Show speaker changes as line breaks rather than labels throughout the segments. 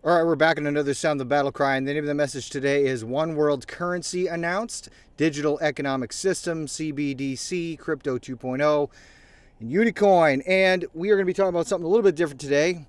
All right, we're back in another Sound the Battle Cry, and the name of the message today is One World Currency Announced, Digital Economic System, CBDC, Crypto 2.0, and Unicoin. And we are going to be talking about something a little bit different today,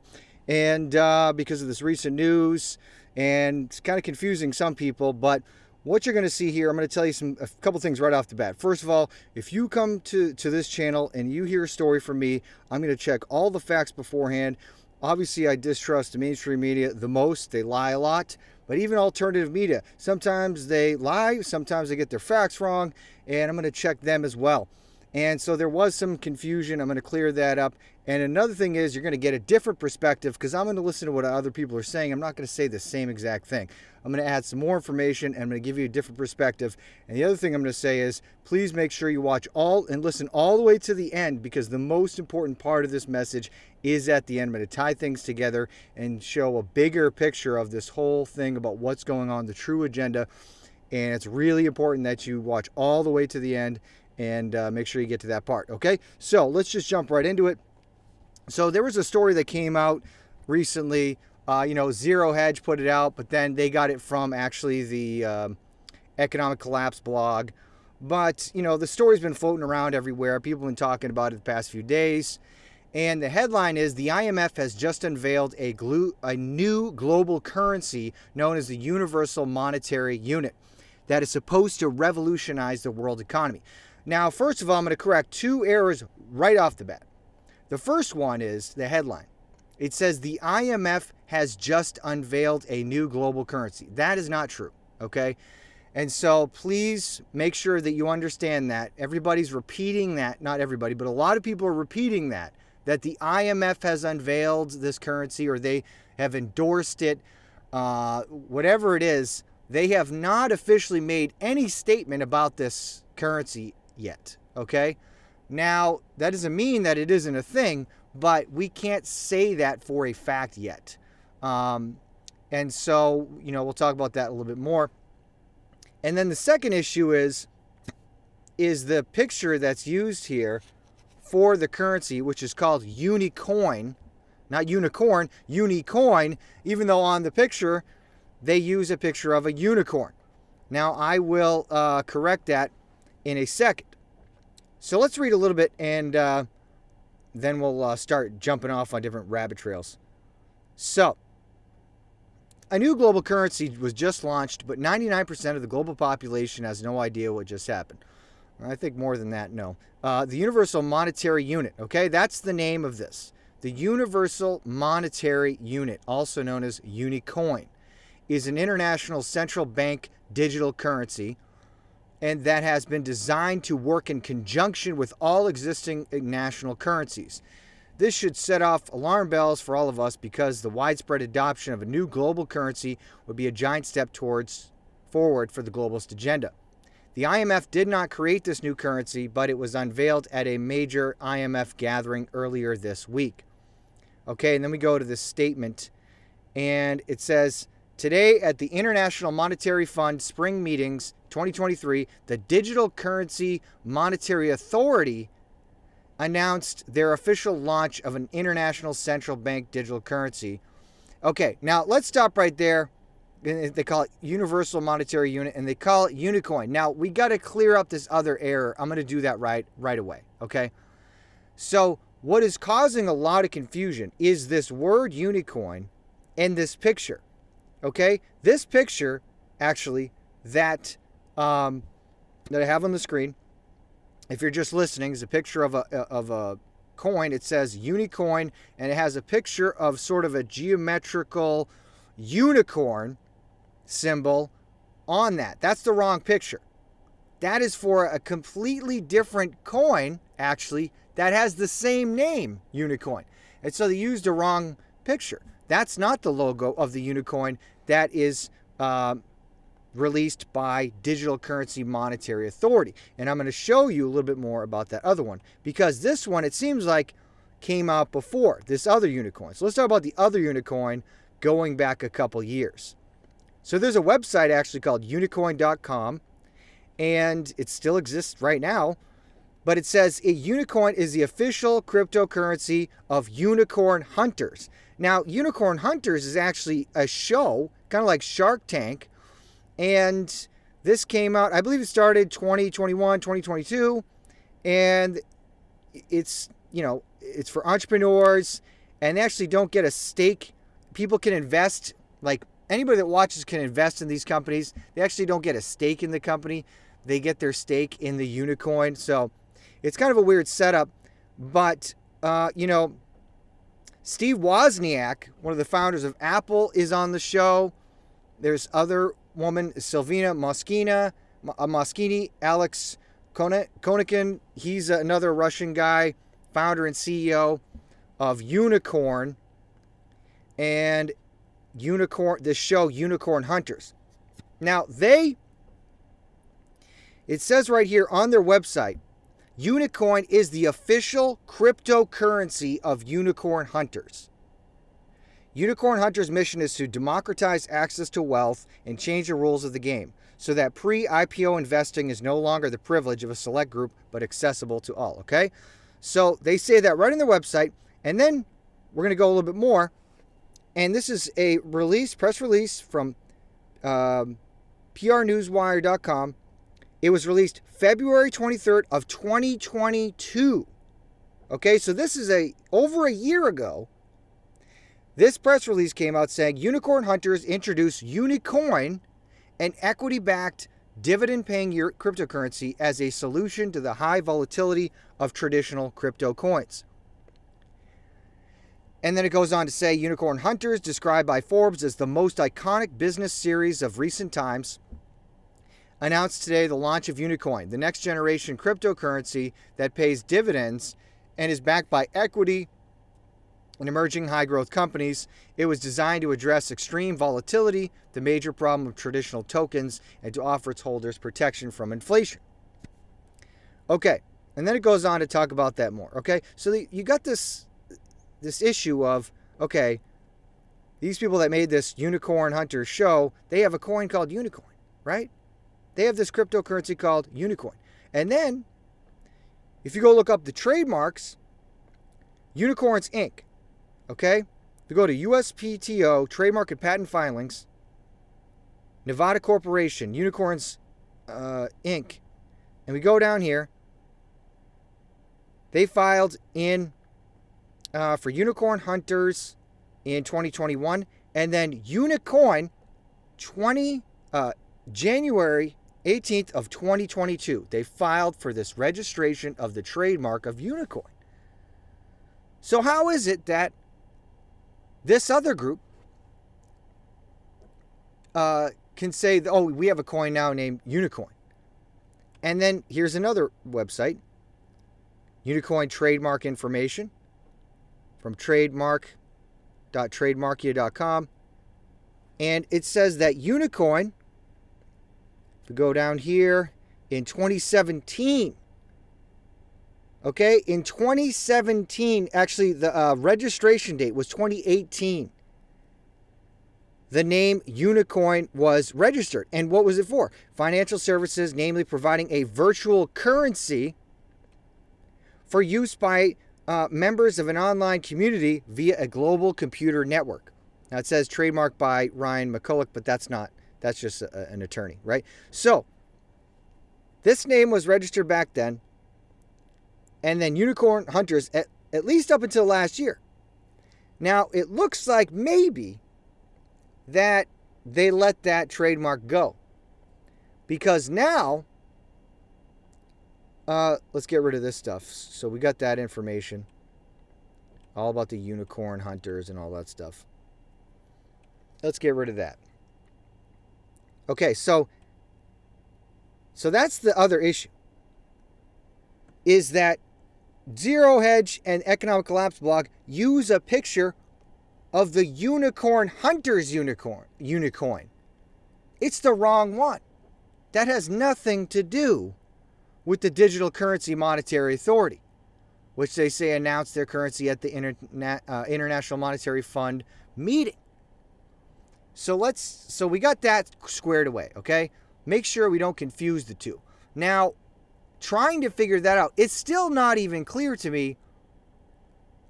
and because of this recent news, and it's kind of confusing some people, but what you're going to see here, I'm going to tell you a couple things right off the bat. First of all, if you come to this channel and you hear a story from me, I'm going to check all the facts beforehand. Obviously, I distrust the mainstream media the most. They lie a lot. But even alternative media, sometimes they lie, sometimes they get their facts wrong, and I'm going to check them as well. And so there was some confusion. I'm going to clear that up. And another thing is you're going to get a different perspective because I'm going to listen to what other people are saying. I'm not going to say the same exact thing. I'm going to add some more information and I'm going to give you a different perspective. And the other thing I'm going to say is please make sure you watch all and listen all the way to the end because the most important part of this message is at the end. I'm going to tie things together and show a bigger picture of this whole thing about what's going on, the true agenda. And it's really important that you watch all the way to the end and make sure you get to that part, okay? So let's just jump right into it. So there was a story that came out recently. Zero Hedge put it out, but then they got it from actually the Economic Collapse blog. But, the story's been floating around everywhere. People have been talking about it the past few days. And the headline is, the IMF has just unveiled a new global currency known as the Universal Monetary Unit that is supposed to revolutionize the world economy. Now, first of all, I'm going to correct two errors right off the bat. The first one is the headline. It says the IMF has just unveiled a new global currency. That is not true, okay? And so please make sure that you understand that. Everybody's repeating that. Not everybody, but a lot of people are repeating that the IMF has unveiled this currency or they have endorsed it. Whatever it is, they have not officially made any statement about this currency yet, okay? Now, that doesn't mean that it isn't a thing, but we can't say that for a fact yet. And so, we'll talk about that a little bit more. And then the second issue is the picture that's used here for the currency, which is called Unicoin, not unicorn, Unicoin, even though on the picture, they use a picture of a unicorn. Now, I will correct that in a second. So let's read a little bit and then we'll start jumping off on different rabbit trails. So, a new global currency was just launched, but 99% of the global population has no idea what just happened. I think more than that, no. The Universal Monetary Unit, okay? That's the name of this. The Universal Monetary Unit, also known as Unicoin, is an international central bank digital currency and that has been designed to work in conjunction with all existing national currencies. This should set off alarm bells for all of us because the widespread adoption of a new global currency would be a giant step forward for the globalist agenda. The IMF did not create this new currency, but it was unveiled at a major IMF gathering earlier this week. Okay, and then we go to this statement, and it says, today at the International Monetary Fund Spring Meetings 2023, the Digital Currency Monetary Authority announced their official launch of an international central bank digital currency. Okay, now let's stop right there. They call it Universal Monetary Unit, and they call it Unicoin. Now, we got to clear up this other error. I'm going to do that right away, okay? So what is causing a lot of confusion is this word Unicoin and this picture. Okay, this picture, actually, that I have on the screen, if you're just listening, is a picture of a coin. It says Unicoin, and it has a picture of sort of a geometrical unicorn symbol on that. That's the wrong picture. That is for a completely different coin, actually, that has the same name, Unicoin. And so they used a wrong picture. That's not the logo of the Unicoin that is released by Digital Currency Monetary Authority. And I'm going to show you a little bit more about that other one because this one, it seems like, came out before this other Unicoin. So let's talk about the other Unicoin going back a couple years. So there's a website actually called unicoin.com, and it still exists right now. But it says a Unicoin is the official cryptocurrency of unicorn hunters. Now, Unicorn Hunters is actually a show, kind of like Shark Tank, and this came out, I believe it started 2021, 2022, and it's, it's for entrepreneurs, and they actually don't get a stake. People can invest, like anybody that watches can invest in these companies. They actually don't get a stake in the company. They get their stake in the Unicoin. So it's kind of a weird setup, but, Steve Wozniak, one of the founders of Apple, is on the show. There's other woman, Silvina Moschini, Alex Konikin. He's another Russian guy, founder and CEO of Unicorn. And this show, Unicorn Hunters. Now, it says right here on their website, Unicoin is the official cryptocurrency of Unicorn Hunters. Unicorn Hunters' mission is to democratize access to wealth and change the rules of the game so that pre-IPO investing is no longer the privilege of a select group but accessible to all, okay? So they say that right on their website, and then we're going to go a little bit more, and this is a press release from prnewswire.com. It was released February 23rd of 2022. Okay, so this is over a year ago. This press release came out saying Unicorn Hunters introduced Unicoin, an equity-backed, dividend-paying cryptocurrency, as a solution to the high volatility of traditional crypto coins. And then it goes on to say Unicorn Hunters, described by Forbes as the most iconic business series of recent times, announced today the launch of Unicoin, the next generation cryptocurrency that pays dividends and is backed by equity and emerging high-growth companies. It was designed to address extreme volatility, the major problem of traditional tokens, and to offer its holders protection from inflation. Okay, and then it goes on to talk about that more. Okay, so you got this issue of, okay, these people that made this Unicorn Hunters show, they have a coin called Unicoin, right? They have this cryptocurrency called Unicoin. And then, if you go look up the trademarks, Unicorns Inc., okay? If you go to USPTO, Trademark and Patent Filings, Nevada Corporation, Unicorns Inc., and we go down here, they filed in for Unicorn Hunters in 2021, and then Unicoin January 18th of 2022. They filed for this registration of the trademark of Unicoin. So how is it that this other group can say, oh, we have a coin now named Unicoin? And then here's another website, Unicoin trademark information from trademark.trademarkia.com. And it says that Unicoin, if we go down here, in 2017, okay, in 2017, actually the registration date was 2018. The name Unicoin was registered. And what was it for? Financial services, namely providing a virtual currency for use by members of an online community via a global computer network. Now it says trademarked by Ryan McCulloch, but that's not. That's just an attorney, right? So this name was registered back then, and then Unicorn Hunters at least up until last year. Now it looks like maybe that they let that trademark go, because now let's get rid of this stuff. So we got that information all about the Unicorn Hunters and all that stuff. Let's get rid of that. Okay, so that's the other issue, is that Zero Hedge and Economic Collapse blog use a picture of the Unicorn Hunters Unicoin. It's the wrong one. That has nothing to do with the Digital Currency Monetary Authority, which they say announced their currency at the International Monetary Fund meeting. So we got that squared away, okay? Make sure we don't confuse the two. Now, trying to figure that out, it's still not even clear to me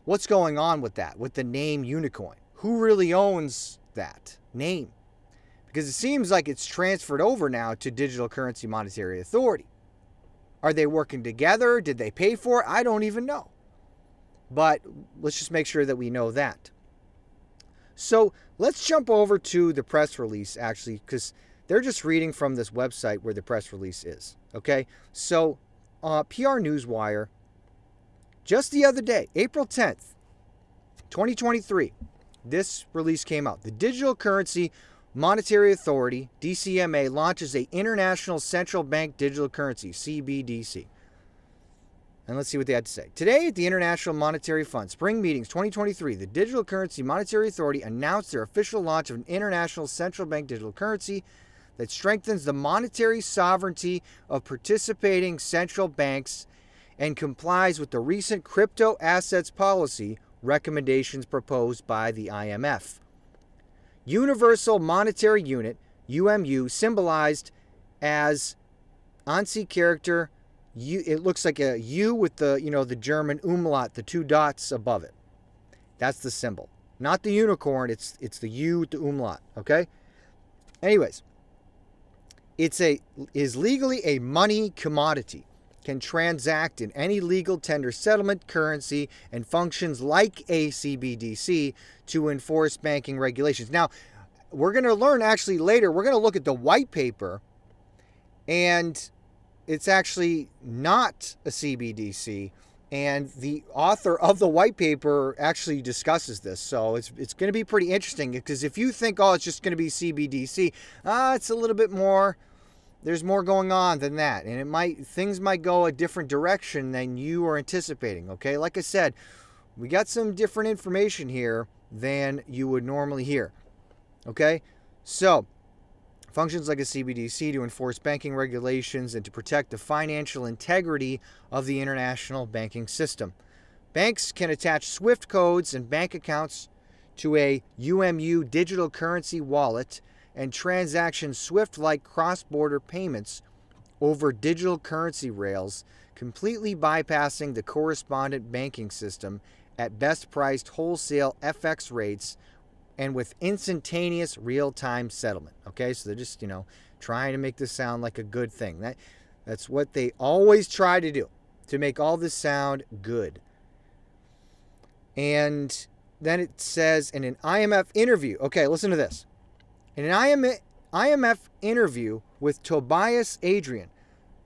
what's going on with that, with the name Unicoin. who really owns that name? Because it seems like it's transferred over now to Digital Currency Monetary Authority. Are they working together? Did they pay for it? I don't even know. But let's just make sure that we know that. So let's jump over to the press release, actually, because they're just reading from this website where the press release is. Okay? So PR Newswire, just the other day, April 10th, 2023, this release came out. The Digital Currency Monetary Authority, DCMA, launches a International Central Bank Digital Currency, CBDC. And let's see what they had to say. Today at the International Monetary Fund Spring Meetings 2023, the Digital Currency Monetary Authority announced their official launch of an international central bank digital currency that strengthens the monetary sovereignty of participating central banks and complies with the recent crypto assets policy recommendations proposed by the IMF. Universal Monetary Unit, UMU, symbolized as ANSI character. It looks like a U with the German umlaut, the two dots above it. That's the symbol. Not the unicorn, it's the U with the umlaut, okay? Anyways, is legally a money commodity, can transact in any legal tender settlement currency, and functions like a CBDC to enforce banking regulations. Now, we're going to learn actually later, we're going to look at the white paper, and it's actually not a CBDC, and the author of the white paper actually discusses this. So it's going to be pretty interesting, because if you think, oh, it's just going to be CBDC, it's a little bit more. There's more going on than that, and things might go a different direction than you are anticipating. Okay, like I said, we got some different information here than you would normally hear. Okay, so functions like a CBDC to enforce banking regulations and to protect the financial integrity of the international banking system. Banks can attach SWIFT codes and bank accounts to a UMU digital currency wallet and transaction SWIFT-like cross-border payments over digital currency rails, completely bypassing the correspondent banking system at best-priced wholesale FX rates and with instantaneous real-time settlement. Okay, so they're just, trying to make this sound like a good thing. That's what they always try to do, to make all this sound good. And then it says in an IMF interview, okay, listen to this. In an IMF interview with Tobias Adrian,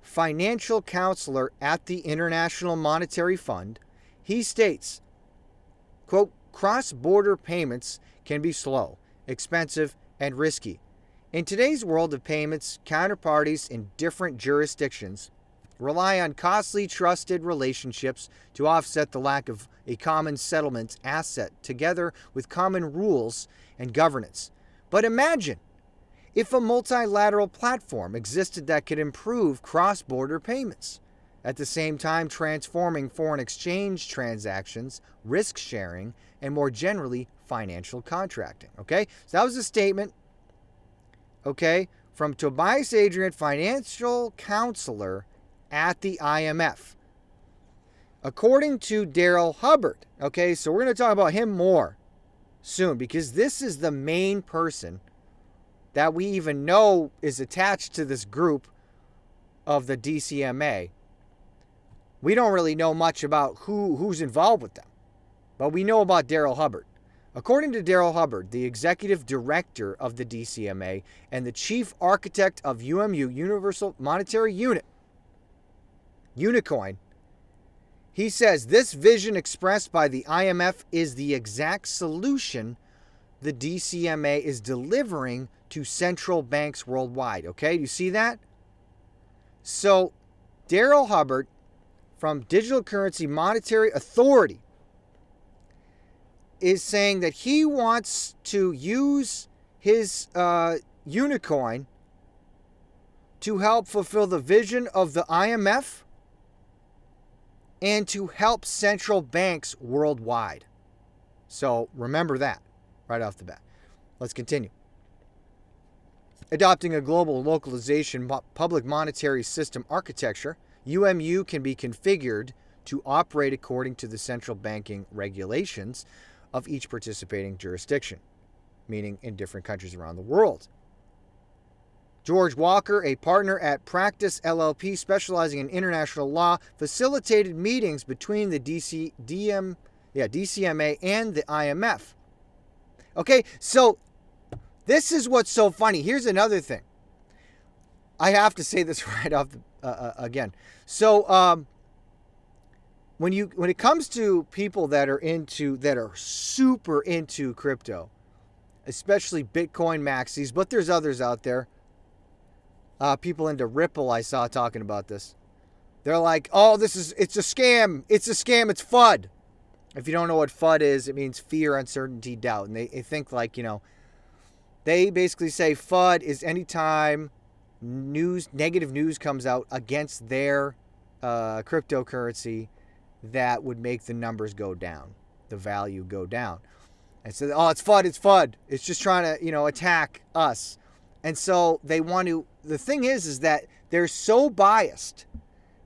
financial counselor at the International Monetary Fund, he states, quote, cross-border payments can be slow, expensive, and risky. In today's world of payments, counterparties in different jurisdictions rely on costly, trusted relationships to offset the lack of a common settlement asset together with common rules and governance. But imagine if a multilateral platform existed that could improve cross-border payments, at the same time transforming foreign exchange transactions, risk sharing, and more generally, financial contracting. Okay, so that was a statement, okay, from Tobias Adrian, financial counselor at the IMF. According to Daryl Hubbard, okay, so we're going to talk about him more soon, because this is the main person that we even know is attached to this group of the DCMA. We don't really know much about who's involved with them, but we know about Daryl Hubbard. According to Daryl Hubbard, the executive director of the DCMA and the chief architect of UMU, Universal Monetary Unit, Unicoin, he says this vision expressed by the IMF is the exact solution the DCMA is delivering to central banks worldwide. Okay, you see that? So, Daryl Hubbard from Digital Currency Monetary Authority is saying that he wants to use his Unicoin to help fulfill the vision of the IMF and to help central banks worldwide. So remember that right off the bat. Let's continue. Adopting a global localization public monetary system architecture, UMU can be configured to operate according to the central banking regulations of each participating jurisdiction, meaning in different countries around the world. George Walker, a partner at Practice LLP specializing in international law, facilitated meetings between the DCMA and the IMF. Okay, so this is what's so funny. Here's another thing. I have to say this right off again. So when it comes to people that are super into crypto, especially Bitcoin maxis, but there's others out there. People into Ripple I saw talking about this. They're like, oh, it's a scam. It's a scam. It's FUD. If you don't know what FUD is, it means fear, uncertainty, doubt. And they think like, they basically say FUD is anytime negative news comes out against their cryptocurrency that would make the numbers go down, the value go down. And so, oh, it's FUD, it's FUD. It's just trying to, attack us. And so they want to, the thing is that they're so biased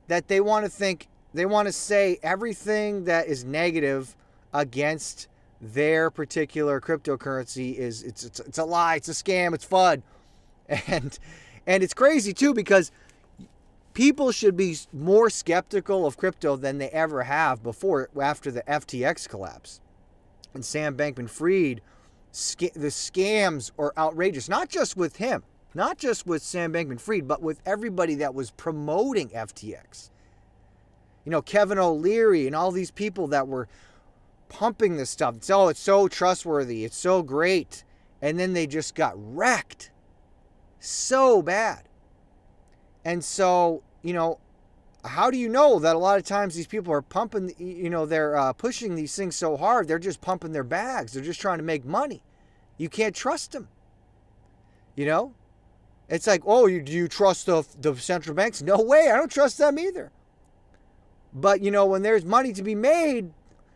that they want to say everything that is negative against their particular cryptocurrency is it's a lie, it's a scam, it's FUD. And it's crazy too, because people should be more skeptical of crypto than they ever have after the FTX collapse. And Sam Bankman-Fried, the scams are outrageous, not just with him, not just with Sam Bankman-Fried, but with everybody that was promoting FTX. Kevin O'Leary and all these people that were pumping this stuff. It's so trustworthy. It's so great. And then they just got wrecked so bad. And so, how do you know that a lot of times these people are pumping, they're pushing these things so hard, they're just pumping their bags. They're just trying to make money. You can't trust them. It's like, oh, do you trust the central banks? No way. I don't trust them either. But, when there's money to be made,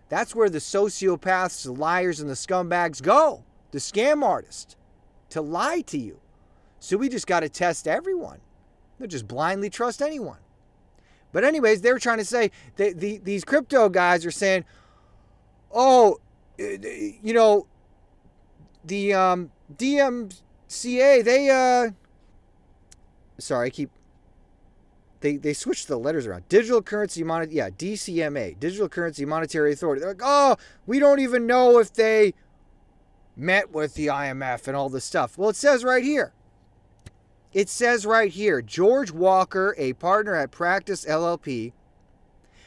that's where the sociopaths, the liars, and the scumbags go. The scam artists. To lie to you. So we just got to test everyone. They'll just blindly trust anyone. But anyways, they're trying to say, these crypto guys are saying, oh, the DMCA, they switched the letters around. DCMA, Digital Currency Monetary Authority. They're like, oh, we don't even know if they met with the IMF and all this stuff. Well, it says right here. George Walker, a partner at Practice LLP,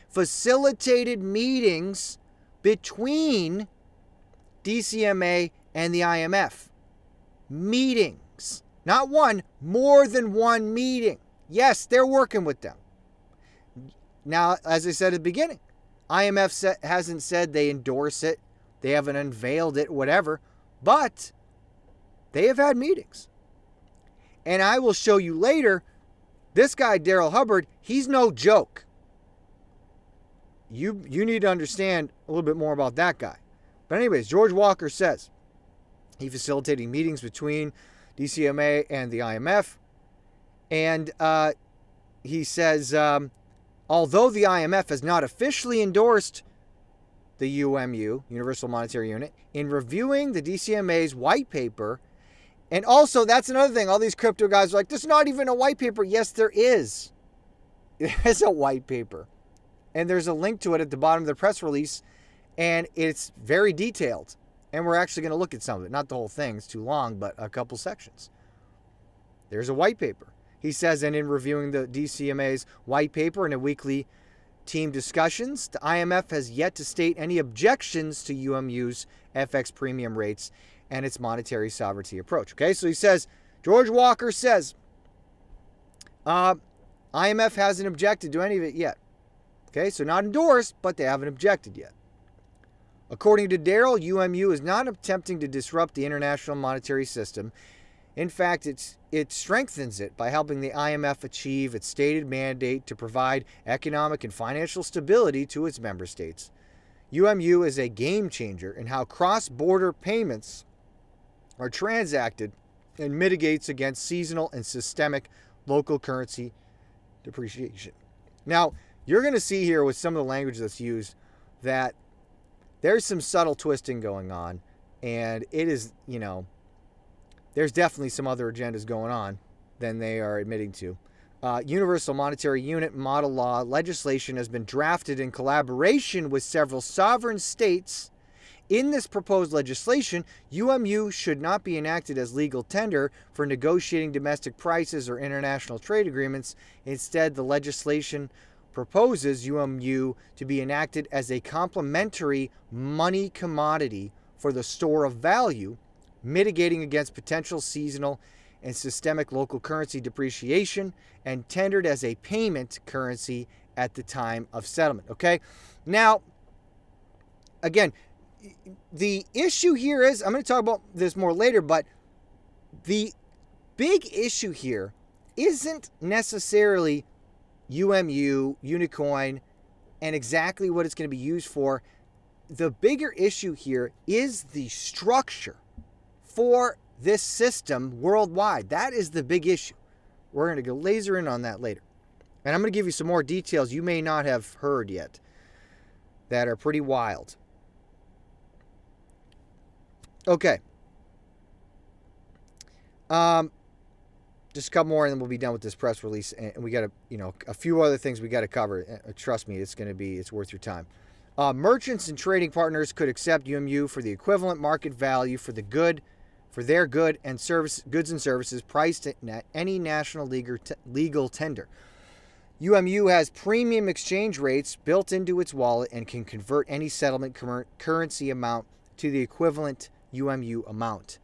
facilitated meetings between DCMA and the IMF. Meetings. Not one, more than one meeting. Yes, they're working with them. Now, as I said at the beginning, IMF hasn't said they endorse it. They haven't unveiled it, whatever. But they have had meetings. And I will show you later, this guy, Daryl Hubbard, he's no joke. You need to understand a little bit more about that guy. But anyways, George Walker says he facilitated meetings between DCMA and the IMF. And he says, although the IMF has not officially endorsed the UMU, Universal Monetary Unit, in reviewing the DCMA's white paper. And also, that's another thing. All these crypto guys are like, there's not even a white paper. Yes, there is. There is a white paper. And there's a link to it at the bottom of the press release. And it's very detailed. And we're actually going to look at some of it. Not the whole thing. It's too long, but a couple sections. There's a white paper. He says, and in reviewing the DCMA's white paper and a weekly team discussions, the IMF has yet to state any objections to UMU's FX premium rates and its monetary sovereignty approach. Okay, so he says, George Walker says, IMF hasn't objected to any of it yet. Okay, so not endorsed, but they haven't objected yet. According to Daryl, UMU is not attempting to disrupt the international monetary system. In fact, it strengthens it by helping the IMF achieve its stated mandate to provide economic and financial stability to its member states. UMU is a game changer in how cross-border payments are transacted and mitigates against seasonal and systemic local currency depreciation. Now, you're going to see here with some of the language that's used that there's some subtle twisting going on, and it is, there's definitely some other agendas going on than they are admitting to. Universal Monetary Unit model law legislation has been drafted in collaboration with several sovereign states. In this proposed legislation, UMU should not be enacted as legal tender for negotiating domestic prices or international trade agreements. Instead, the legislation proposes UMU to be enacted as a complementary money commodity for the store of value, mitigating against potential seasonal and systemic local currency depreciation, and tendered as a payment currency at the time of settlement. Okay? Now, again, the issue here is, I'm going to talk about this more later, but the big issue here isn't necessarily UMU, Unicoin, and exactly what it's going to be used for. The bigger issue here is the structure for this system worldwide. That is the big issue. We're going to go laser in on that later. And I'm going to give you some more details you may not have heard yet that are pretty wild. Okay. Just a couple more and then we'll be done with this press release. And we got a few other things we got to cover. Trust me, it's worth your time. Merchants and trading partners could accept UMU for the equivalent market value for their goods and services priced at any national legal tender. UMU has premium exchange rates built into its wallet and can convert any settlement currency amount to the equivalent UMU amount.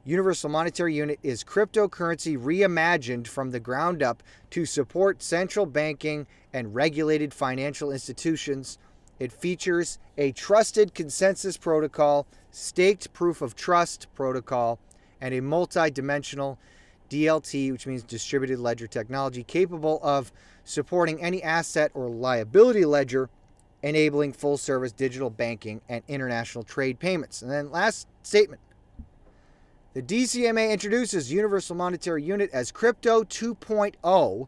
Universal Monetary Unit is cryptocurrency reimagined from the ground up to support central banking and regulated financial institutions. It features a trusted consensus protocol, staked proof of trust protocol, and a multi-dimensional DLT, which means distributed ledger technology, capable of supporting any asset or liability ledger, enabling full-service digital banking and international trade payments. And then last statement. The DCMA introduces Universal Monetary Unit as Crypto 2.0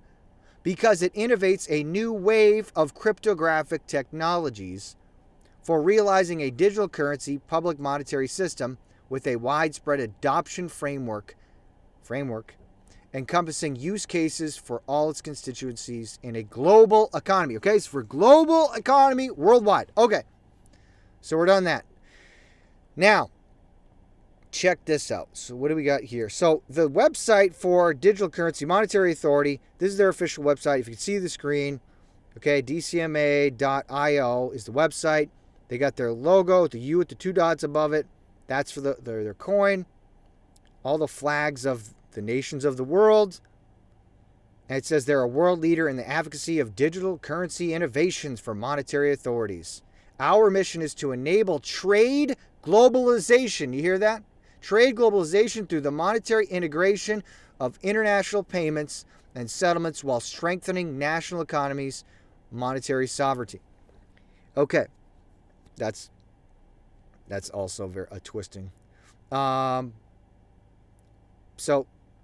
because it innovates a new wave of cryptographic technologies for realizing a digital currency public monetary system with a widespread adoption framework encompassing use cases for all its constituencies in a global economy. Okay, so for global economy worldwide. Okay, so we're done that. Now, check this out. So what do we got here? So the website for Digital Currency Monetary Authority, this is their official website. If you can see the screen, okay, DCMA.io is the website. They got their logo, the U with the two dots above it. That's for their coin. All the flags of the nations of the world. And it says they're a world leader in the advocacy of digital currency innovations for monetary authorities. Our mission is to enable trade globalization. You hear that? Trade globalization through the monetary integration of international payments and settlements while strengthening national economies' monetary sovereignty. Okay. That's also a twisting. So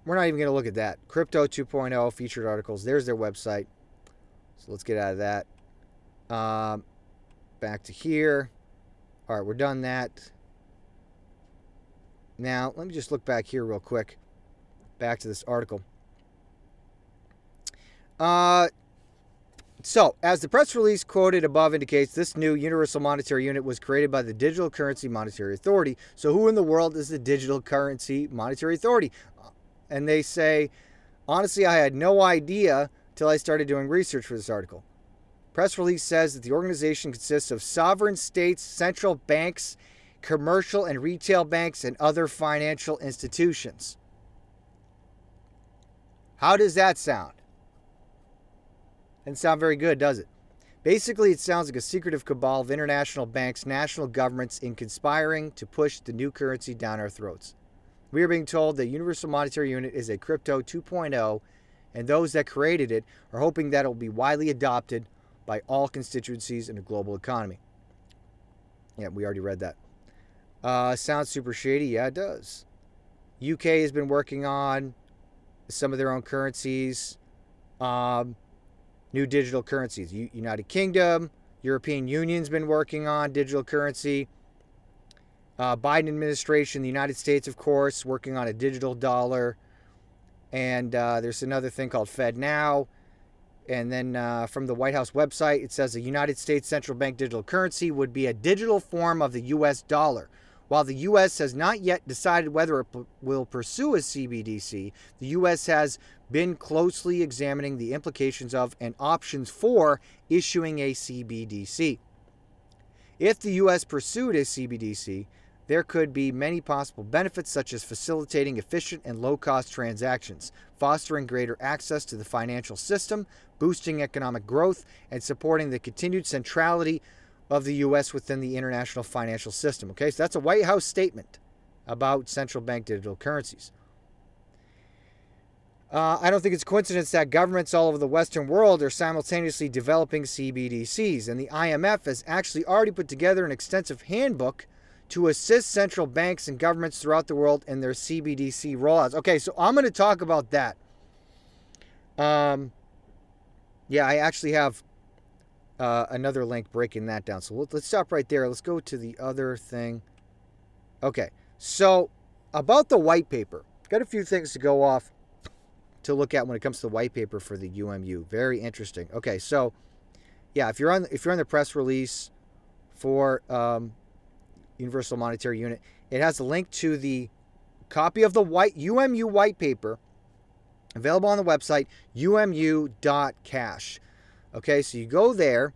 we're not even going to look at that. Crypto 2.0 featured articles. There's their website. So let's get out of that. Back to here. All right, we're done that. Now, let me just look back here real quick. Back to this article. So, as the press release quoted above indicates, this new Universal Monetary Unit was created by the Digital Currency Monetary Authority. So who in the world is the Digital Currency Monetary Authority? And they say, honestly, I had no idea till I started doing research for this article. Press release says that the organization consists of sovereign states, central banks, commercial and retail banks, and other financial institutions. How does that sound? Doesn't sound very good, does it? Basically, it sounds like a secretive cabal of international banks, national governments in conspiring to push the new currency down our throats. We are being told that Universal Monetary Unit is a crypto 2.0, and those that created it are hoping that it will be widely adopted by all constituencies in a global economy. Yeah, we already read that. Sounds super shady. Yeah, it does. UK has been working on some of their own currencies. New digital currencies. United Kingdom, European Union's been working on digital currency. Biden administration, the United States, of course, working on a digital dollar. And there's another thing called FedNow. And then from the White House website, it says the United States central bank digital currency would be a digital form of the U.S. dollar. While the U.S. has not yet decided whether it will pursue a CBDC, the U.S. has been closely examining the implications of and options for issuing a CBDC. If the U.S. pursued a CBDC, there could be many possible benefits, such as facilitating efficient and low-cost transactions, fostering greater access to the financial system, boosting economic growth, and supporting the continued centrality of the U.S. within the international financial system. Okay, so that's a White House statement about central bank digital currencies. I don't think it's a coincidence that governments all over the Western world are simultaneously developing CBDCs, and the IMF has actually already put together an extensive handbook to assist central banks and governments throughout the world in their CBDC rollouts. Okay, so I'm going to talk about that. Yeah, I actually have another link breaking that down. So let's stop right there. Let's go to the other thing. Okay, so about the white paper. Got a few things to go off to look at when it comes to the white paper for the UMU. Very interesting. Okay, so yeah, if you're on the press release for Universal Monetary Unit, it has a link to the copy of the UMU white paper available on the website umu.cash. Okay, so you go there,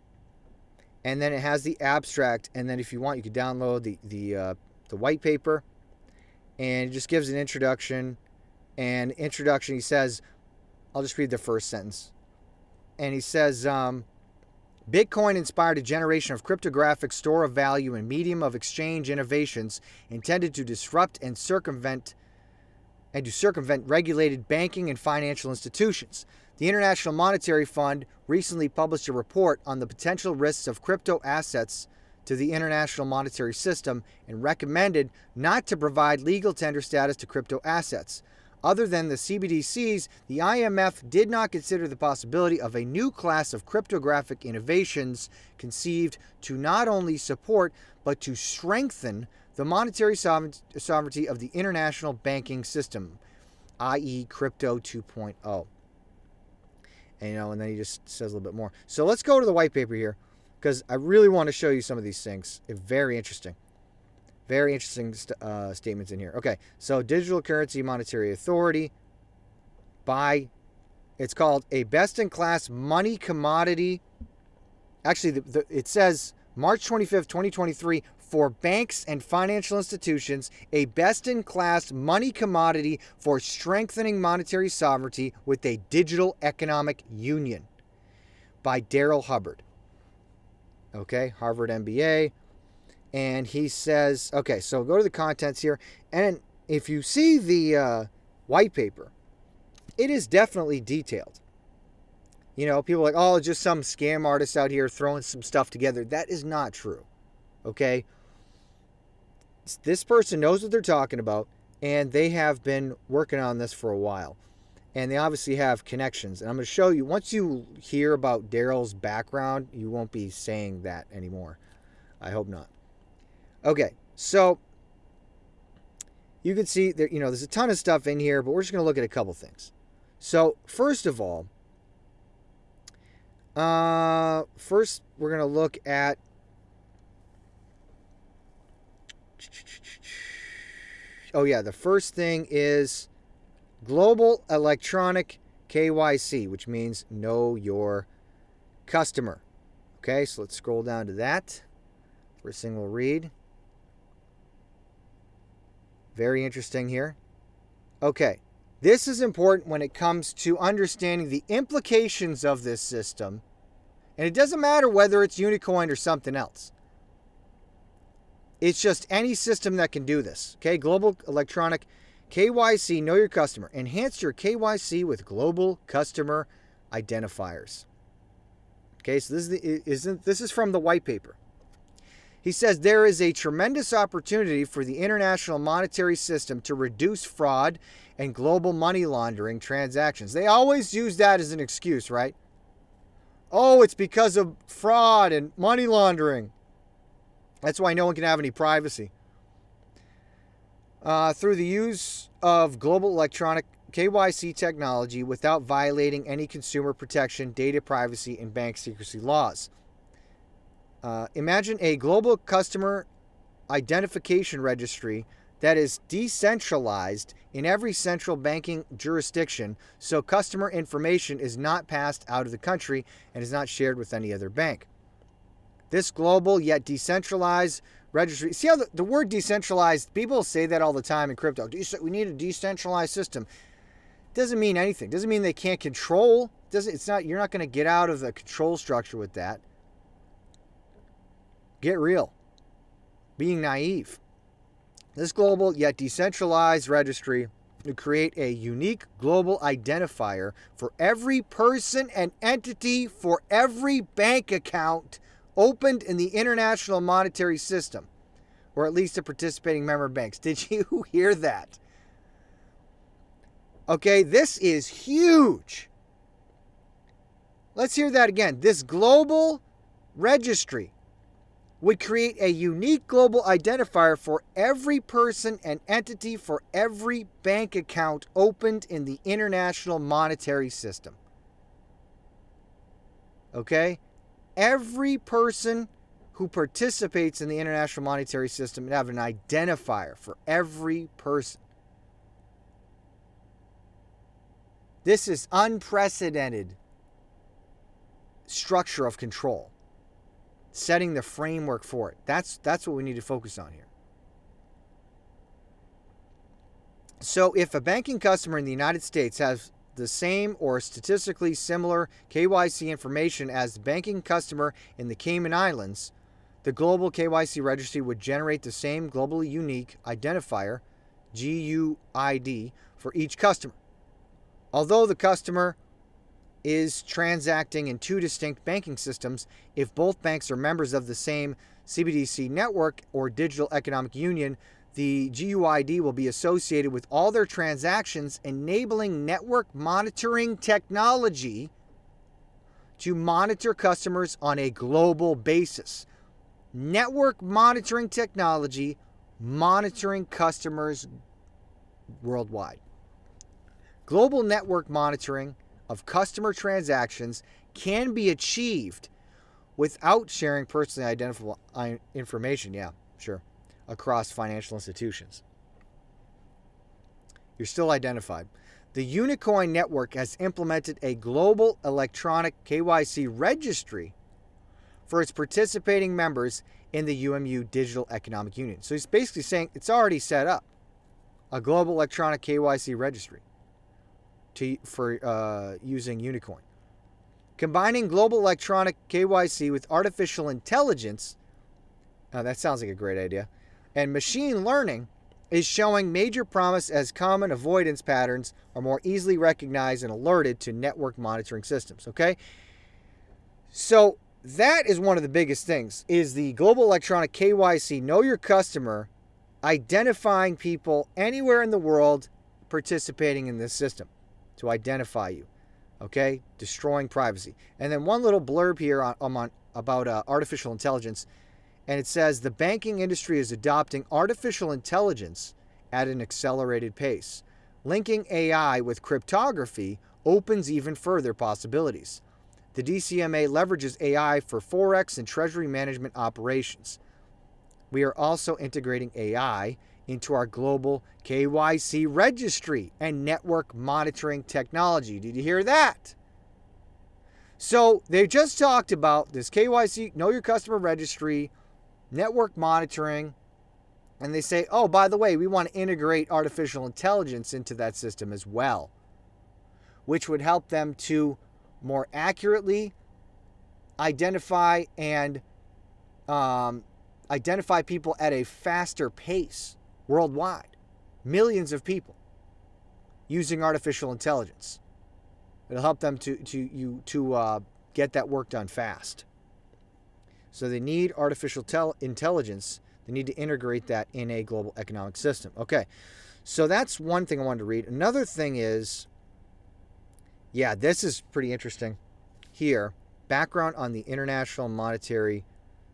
and then it has the abstract, and then if you want, you can download the white paper, and it just gives an introduction. And introduction, he says, I'll just read the first sentence. And he says, Bitcoin inspired a generation of cryptographic store of value and medium of exchange innovations intended to disrupt and circumvent regulated banking and financial institutions. The International Monetary Fund recently published a report on the potential risks of crypto assets to the international monetary system and recommended not to provide legal tender status to crypto assets. Other than the CBDCs, the IMF did not consider the possibility of a new class of cryptographic innovations conceived to not only support but to strengthen the monetary sovereignty of the international banking system, i.e. Crypto 2.0. And then he just says a little bit more. So let's go to the white paper here, because I really want to show you some of these things. It's very interesting. Very interesting statements in here. Okay, so Digital Currency Monetary Authority it's called a best-in-class money commodity. Actually, it says March 25th, 2023, for banks and financial institutions, a best-in-class money commodity for strengthening monetary sovereignty with a digital economic union by Daryl Hubbard. Okay, Harvard MBA. And he says, okay, so go to the contents here. And if you see the white paper, it is definitely detailed. People are like, oh, just some scam artist out here throwing some stuff together. That is not true. Okay? This person knows what they're talking about, and they have been working on this for a while. And they obviously have connections. And I'm going to show you, once you hear about Daryl's background, you won't be saying that anymore. I hope not. Okay, so you can see there, there's a ton of stuff in here, but we're just going to look at a couple things. So first of all, first we're going to look at the first thing is Global Electronic KYC, which means know your customer. Okay, so let's scroll down to that. First thing we'll read. Very interesting here. Okay, this is important when it comes to understanding the implications of this system. And it doesn't matter whether it's Unicoin or something else. It's just any system that can do this. Okay, Global Electronic KYC, know your customer. Enhance your KYC with global customer identifiers. Okay, so this is from the white paper. He says there is a tremendous opportunity for the international monetary system to reduce fraud and global money laundering transactions. They always use that as an excuse, right? Oh, it's because of fraud and money laundering. That's why no one can have any privacy. Through the use of global electronic KYC technology without violating any consumer protection, data privacy, and bank secrecy laws. Imagine a global customer identification registry that is decentralized in every central banking jurisdiction, so customer information is not passed out of the country and is not shared with any other bank. This global yet decentralized registry. See how the word decentralized, people say that all the time in crypto. We need a decentralized system. Doesn't mean anything. Doesn't mean they can't control. You're not going to get out of the control structure with that. Get real. Being naive. This global yet decentralized registry would create a unique global identifier for every person and entity for every bank account opened in the international monetary system, or at least the participating member banks. Did you hear that? Okay, this is huge. Let's hear that again. This global registry would create a unique global identifier for every person and entity for every bank account opened in the international monetary system. Okay? Every person who participates in the international monetary system would have an identifier for every person. This is unprecedented structure of control. Setting the framework for it. That's what we need to focus on here. So if a banking customer in the United States has the same or statistically similar KYC information as the banking customer in the Cayman Islands, the global KYC registry would generate the same globally unique identifier, GUID, for each customer. Although the customer is transacting in two distinct banking systems, if both banks are members of the same CBDC network or digital economic union, the GUID will be associated with all their transactions, enabling network monitoring technology to monitor customers on a global basis. Network monitoring technology monitoring customers worldwide. Global network monitoring of customer transactions can be achieved without sharing personally identifiable information, across financial institutions. You're still identified. The Unicoin network has implemented a global electronic KYC registry for its participating members in the UMU Digital Economic Union. So he's basically saying it's already set up, a global electronic KYC registry for using Unicoin. Combining global electronic KYC with artificial intelligence, that sounds like a great idea, and machine learning is showing major promise as common avoidance patterns are more easily recognized and alerted to network monitoring systems, okay? So that is one of the biggest things, is the global electronic KYC, know your customer, identifying people anywhere in the world participating in this system to identify you, okay? Destroying privacy. And then one little blurb here about artificial intelligence, and it says the banking industry is adopting artificial intelligence at an accelerated pace. Linking AI with cryptography opens even further possibilities. The DCMA leverages AI for Forex and treasury management operations. We are also integrating AI into our global KYC registry and network monitoring technology. Did you hear that? So they just talked about this KYC, know your customer registry, network monitoring, and they say, oh, by the way, we want to integrate artificial intelligence into that system as well, which would help them to more accurately identify and identify people at a faster pace worldwide. Millions of people using artificial intelligence. It'll help them to get that work done fast. So they need artificial intelligence. They need to integrate that in a global economic system. Okay, so that's one thing I wanted to read. Another thing is, this is pretty interesting here. background on the international monetary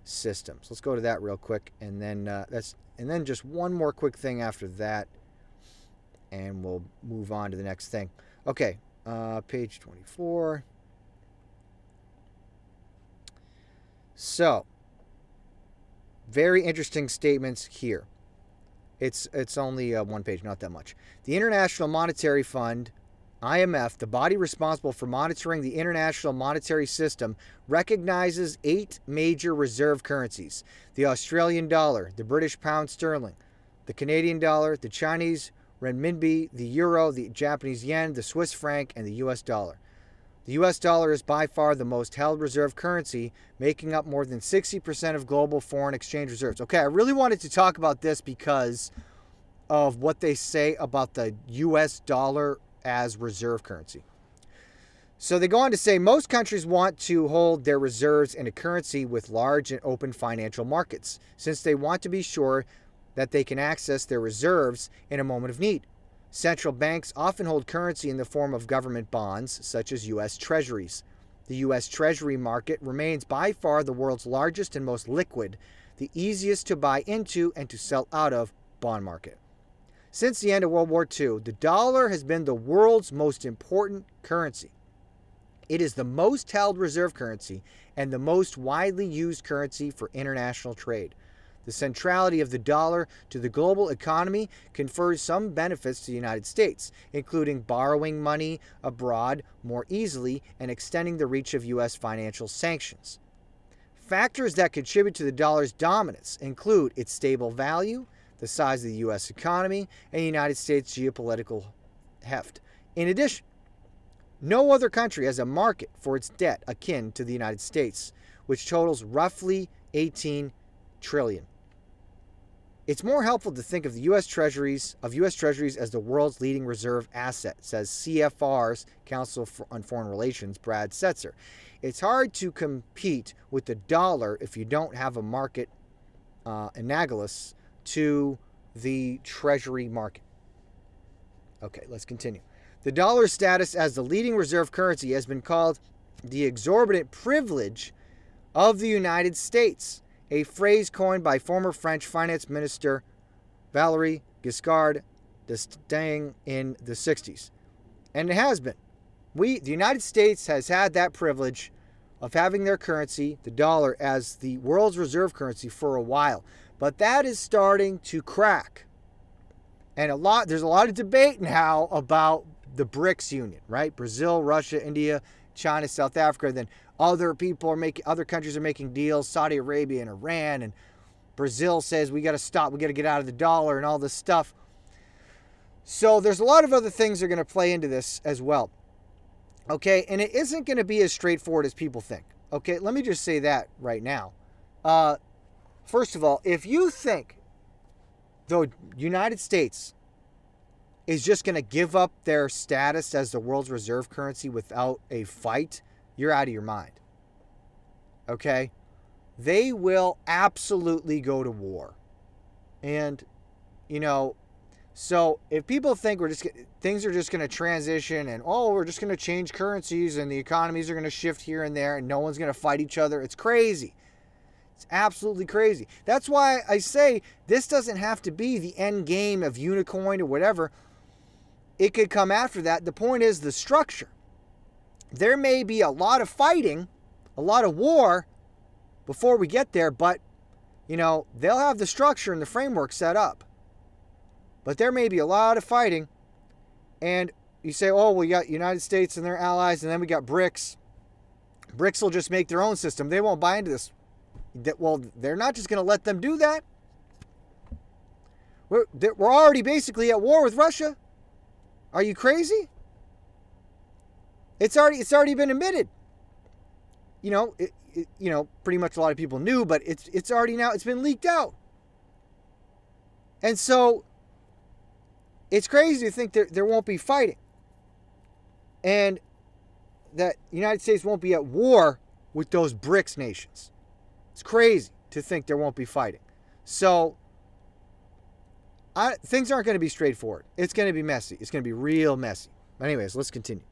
system. So let's go to that real quick, and then just one more quick thing after that, and we'll move on to the next thing. Okay, page 24. So, very interesting statements here. It's only one page, not that much. The International Monetary Fund, IMF, the body responsible for monitoring the international monetary system, recognizes 8 major reserve currencies: the Australian dollar, the British pound sterling, the Canadian dollar, the Chinese renminbi, the euro, the Japanese yen, the Swiss franc, and the US dollar. The US dollar is by far the most held reserve currency, making up more than 60% of global foreign exchange reserves. Okay, I really wanted to talk about this because of what they say about the US dollar as reserve currency. So they go on to say most countries want to hold their reserves in a currency with large and open financial markets, since they want to be sure that they can access their reserves in a moment of need. Central banks often hold currency in the form of government bonds, such as U.S. Treasuries. The U.S. Treasury market remains by far the world's largest and most liquid, the easiest to buy into and to sell out of bond market. Since the end of World War II, the dollar has been the world's most important currency. It is the most held reserve currency and the most widely used currency for international trade. The centrality of the dollar to the global economy confers some benefits to the United States, including borrowing money abroad more easily and extending the reach of U.S. financial sanctions. Factors that contribute to the dollar's dominance include its stable value, the size of the U.S. economy, and the United States' geopolitical heft. In addition, no other country has a market for its debt akin to the United States, which totals roughly $18 trillion. It's more helpful to think of the U.S. Treasuries as the world's leading reserve asset, says CFR's Council on Foreign Relations, Brad Setzer. It's hard to compete with the dollar if you don't have a market analogous to the Treasury market. Okay, let's continue. The dollar's status as the leading reserve currency has been called the exorbitant privilege of the United States, a phrase coined by former French Finance Minister Valéry Giscard d'Estaing in the 60s. And it has been. The United States has had that privilege of having their currency, the dollar, as the world's reserve currency for a while. But that is starting to crack. And there's a lot of debate now about the BRICS union, right? Brazil, Russia, India, China, South Africa. Then other countries are making deals, Saudi Arabia and Iran, and Brazil says we got to stop, we got to get out of the dollar and all this stuff. So there's a lot of other things that are going to play into this as well. Okay, and it isn't going to be as straightforward as people think. Okay, let me just say that right now. First of all, if you think the United States is just going to give up their status as the world's reserve currency without a fight, you're out of your mind. Okay? They will absolutely go to war. And, so if people think things are just going to transition and, we're just going to change currencies and the economies are going to shift here and there and no one's going to fight each other, it's crazy. It's absolutely crazy. That's why I say this doesn't have to be the end game of Unicoin or whatever. It could come after that. The point is the structure. There may be a lot of fighting, a lot of war before we get there, but, they'll have the structure and the framework set up. But there may be a lot of fighting, and you say, we got United States and their allies, and then we got BRICS. BRICS will just make their own system. They won't buy into this. Well, they're not just going to let them do that. We're already basically at war with Russia. Are you crazy? It's already been admitted. Pretty much a lot of people knew, but it's already now, it's been leaked out. And so it's crazy to think there won't be fighting. And that the United States won't be at war with those BRICS nations. It's crazy to think there won't be fighting. So things aren't going to be straightforward. It's going to be messy. It's going to be real messy. Anyways, let's continue.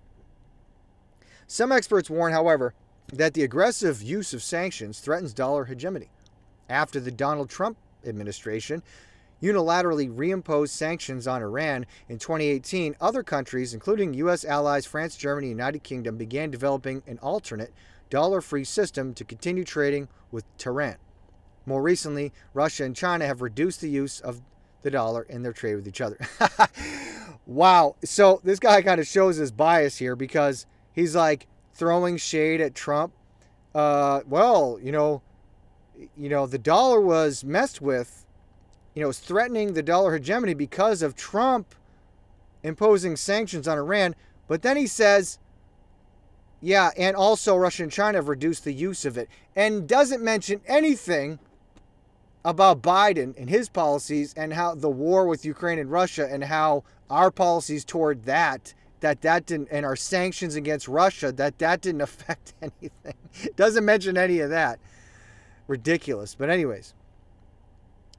Some experts warn, however, that the aggressive use of sanctions threatens dollar hegemony. After the Donald Trump administration unilaterally reimposed sanctions on Iran in 2018, other countries, including U.S. allies France, Germany, and the United Kingdom, began developing an alternate dollar-free system to continue trading with Tehran. More recently, Russia and China have reduced the use of the dollar in their trade with each other. Wow. So this guy kind of shows his bias here because he's like throwing shade at Trump. The dollar was messed with. It's threatening the dollar hegemony because of Trump imposing sanctions on Iran. But then he says, yeah, and also Russia and China have reduced the use of it, and doesn't mention anything about Biden and his policies and how the war with Ukraine and Russia and how our policies toward that didn't, and our sanctions against Russia, that didn't affect anything. Doesn't mention any of that. Ridiculous. But anyways,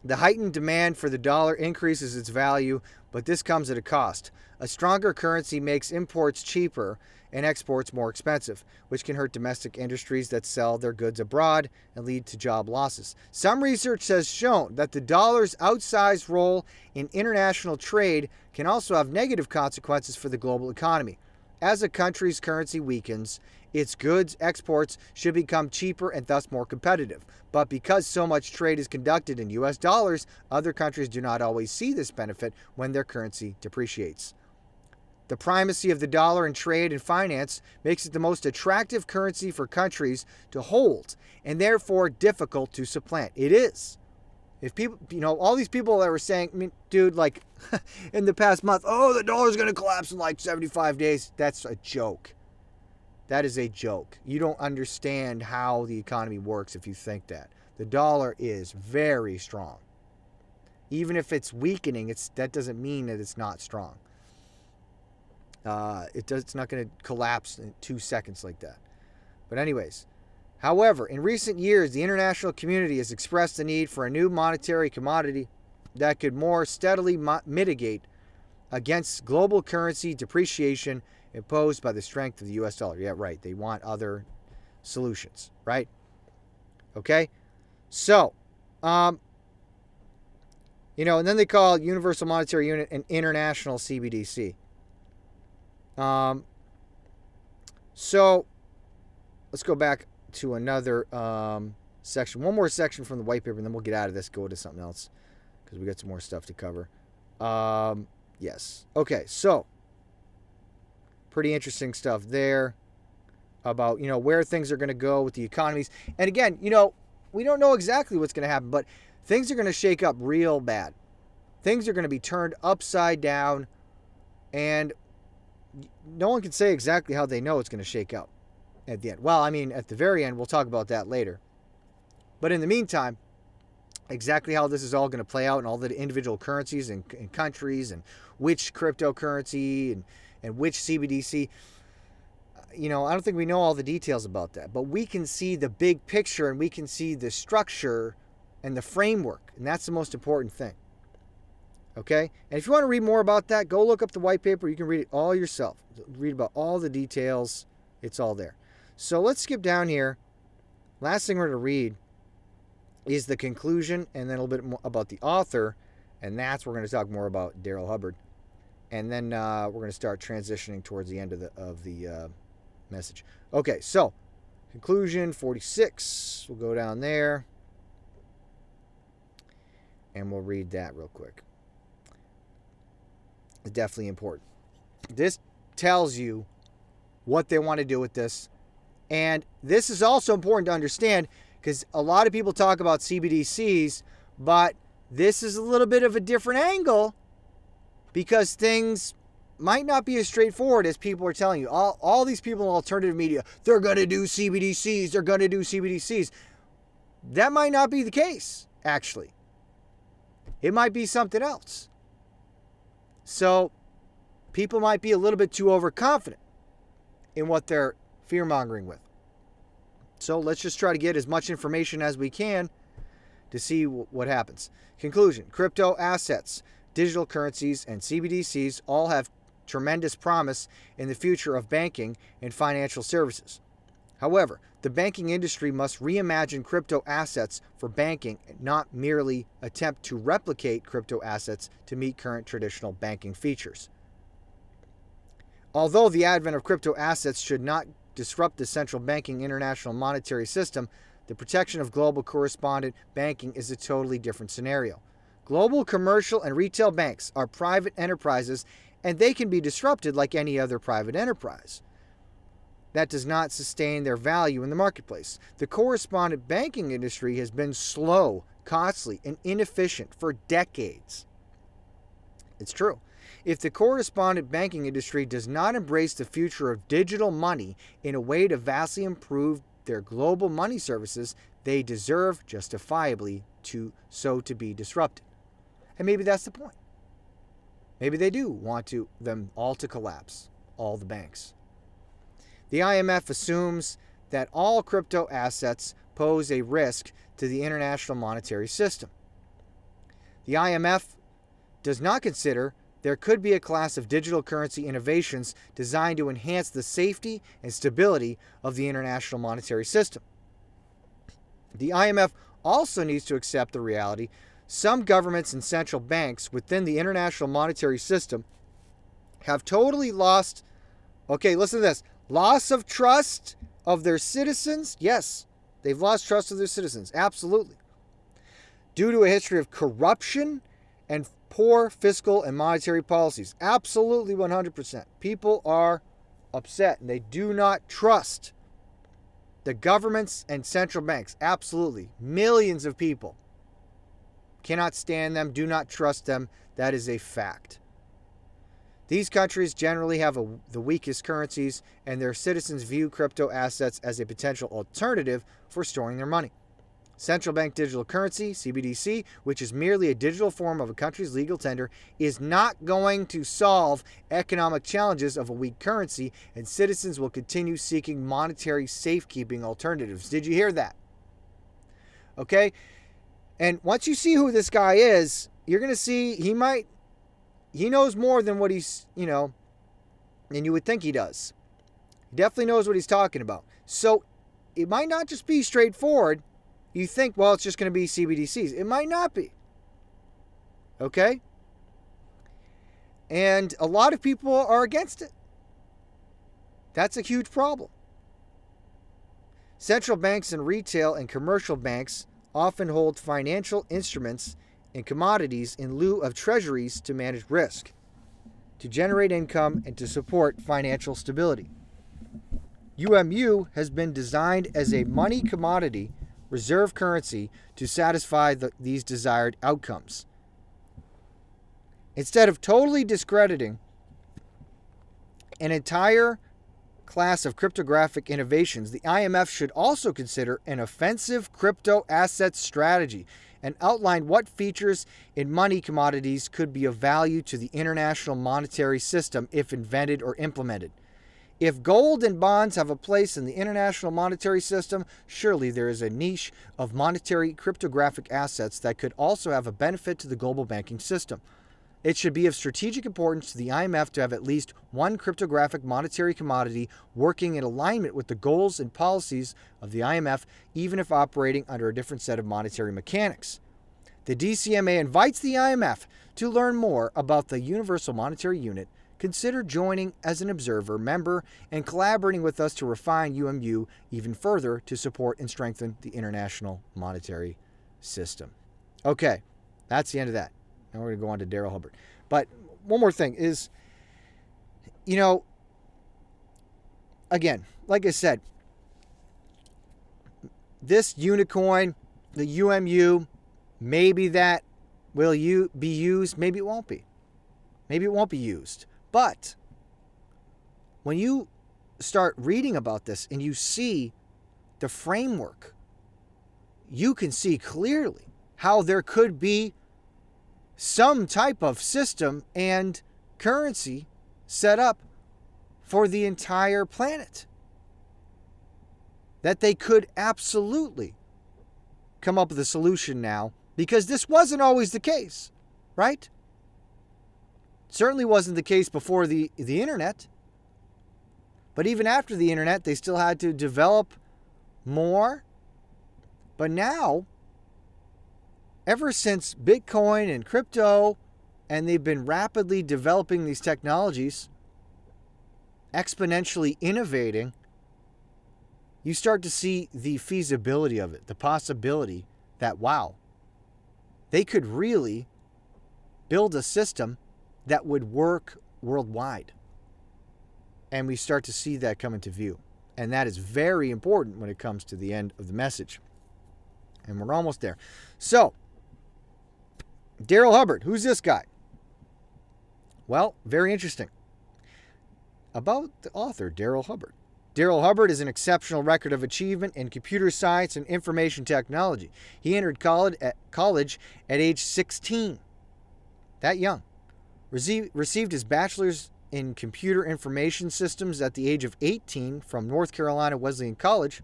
the heightened demand for the dollar increases its value, but this comes at a cost. A stronger currency makes imports cheaper and exports more expensive, which can hurt domestic industries that sell their goods abroad and lead to job losses. Some research has shown that the dollar's outsized role in international trade can also have negative consequences for the global economy. As a country's currency weakens, its goods exports should become cheaper and thus more competitive. But because so much trade is conducted in U.S. dollars, other countries do not always see this benefit when their currency depreciates. The primacy of the dollar in trade and finance makes it the most attractive currency for countries to hold and therefore difficult to supplant. It is. If people, all these people that were saying, dude, like in the past month, the dollar's going to collapse in like 75 days. That's a joke. That is a joke. You don't understand how the economy works if you think that. The dollar is very strong. Even if it's weakening, that doesn't mean that it's not strong. It's not going to collapse in 2 seconds like that. But anyways, however, in recent years, the international community has expressed the need for a new monetary commodity that could more steadily mitigate against global currency depreciation imposed by the strength of the U.S. dollar. Yeah, right. They want other solutions, right? Okay? So, and then they call Universal Monetary Unit an international CBDC. So let's go back to another section. One more section from the white paper, and then we'll get out of this, go to something else, because we got some more stuff to cover. Yes. Okay, so pretty interesting stuff there about, where things are going to go with the economies. And again, we don't know exactly what's going to happen, but things are going to shake up real bad. Things are going to be turned upside down, and no one can say exactly how they know it's going to shake out at the end. Well, at the very end, we'll talk about that later. But in the meantime, exactly how this is all going to play out and all the individual currencies and countries and which cryptocurrency and which CBDC, I don't think we know all the details about that. But we can see the big picture and we can see the structure and the framework. And that's the most important thing. Okay? And if you want to read more about that, go look up the white paper. You can read it all yourself. Read about all the details. It's all there. So let's skip down here. Last thing we're going to read is the conclusion and then a little bit more about the author. And that's where we're going to talk more about Daryl Hubbard. And then we're going to start transitioning towards the end of the message. Okay, so conclusion 46. We'll go down there. And we'll read that real quick. It's definitely important. This tells you what they want to do with this. And this is also important to understand because a lot of people talk about CBDCs, but this is a little bit of a different angle because things might not be as straightforward as people are telling you. All these people in alternative media, they're going to do CBDCs, they're going to do CBDCs. That might not be the case, actually. It might be something else. So people might be a little bit too overconfident in what they're fear-mongering with. So let's just try to get as much information as we can to see what happens. Conclusion: crypto assets, digital currencies, and CBDCs all have tremendous promise in the future of banking and financial services. However, the banking industry must reimagine crypto assets for banking and not merely attempt to replicate crypto assets to meet current traditional banking features. Although the advent of crypto assets should not disrupt the central banking international monetary system, the protection of global correspondent banking is a totally different scenario. Global commercial and retail banks are private enterprises, and they can be disrupted like any other private enterprise. That does not sustain their value in the marketplace. The correspondent banking industry has been slow, costly, and inefficient for decades. It's true. If the correspondent banking industry does not embrace the future of digital money in a way to vastly improve their global money services, they deserve justifiably to be disrupted. And maybe that's the point. Maybe they do want them all to collapse, all the banks. The IMF assumes that all crypto assets pose a risk to the international monetary system. The IMF does not consider there could be a class of digital currency innovations designed to enhance the safety and stability of the international monetary system. The IMF also needs to accept the reality some governments and central banks within the international monetary system have totally lost, listen to this, loss of trust of their citizens. Yes, they've lost trust of their citizens, absolutely. Due to a history of corruption and poor fiscal and monetary policies. Absolutely 100%. People are upset and they do not trust the governments and central banks. Absolutely. Millions of people cannot stand them, do not trust them. That is a fact. These countries generally have the weakest currencies, and their citizens view crypto assets as a potential alternative for storing their money. Central bank digital currency, CBDC, which is merely a digital form of a country's legal tender, is not going to solve economic challenges of a weak currency, and citizens will continue seeking monetary safekeeping alternatives. Did you hear that? Okay? And once you see who this guy is, you're going to see he knows more than what he's, than you would think he does. He definitely knows what he's talking about. So it might not just be straightforward. You think, well, it's just going to be CBDCs. It might not be. Okay? And a lot of people are against it. That's a huge problem. Central banks and retail and commercial banks often hold financial instruments and commodities in lieu of treasuries to manage risk, to generate income, and to support financial stability. UMU has been designed as a money commodity reserve currency to satisfy these desired outcomes. Instead of totally discrediting an entire class of cryptographic innovations, the IMF should also consider an offensive crypto asset strategy and outline what features in money commodities could be of value to the international monetary system if invented or implemented. If gold and bonds have a place in the international monetary system, surely there is a niche of monetary cryptographic assets that could also have a benefit to the global banking system. It should be of strategic importance to the IMF to have at least one cryptographic monetary commodity working in alignment with the goals and policies of the IMF, even if operating under a different set of monetary mechanics. The DCMA invites the IMF to learn more about the Universal Monetary Unit. Consider joining as an observer member and collaborating with us to refine UMU even further to support and strengthen the international monetary system. Okay, that's the end of that. Now we're going to go on to Daryl Hubbard. But one more thing is, again, like I said, this Unicoin, the UMU, maybe that will be used, maybe it won't be. Maybe it won't be used. But when you start reading about this and you see the framework, you can see clearly how there could be some type of system and currency set up for the entire planet. That they could absolutely come up with a solution now, because this wasn't always the case, right? Certainly wasn't the case before the internet. But even after the internet, they still had to develop more. But now, ever since Bitcoin and crypto, and they've been rapidly developing these technologies, exponentially innovating, you start to see the feasibility of it, the possibility that, wow, they could really build a system that would work worldwide. And we start to see that come into view. And that is very important when it comes to the end of the message. And we're almost there. So, Daryl Hubbard, who's this guy? Well, very interesting. About the author, Daryl Hubbard. Daryl Hubbard is an exceptional record of achievement in computer science and information technology. He entered college at age 16. That young. Received his bachelor's in computer information systems at the age of 18 from North Carolina Wesleyan College,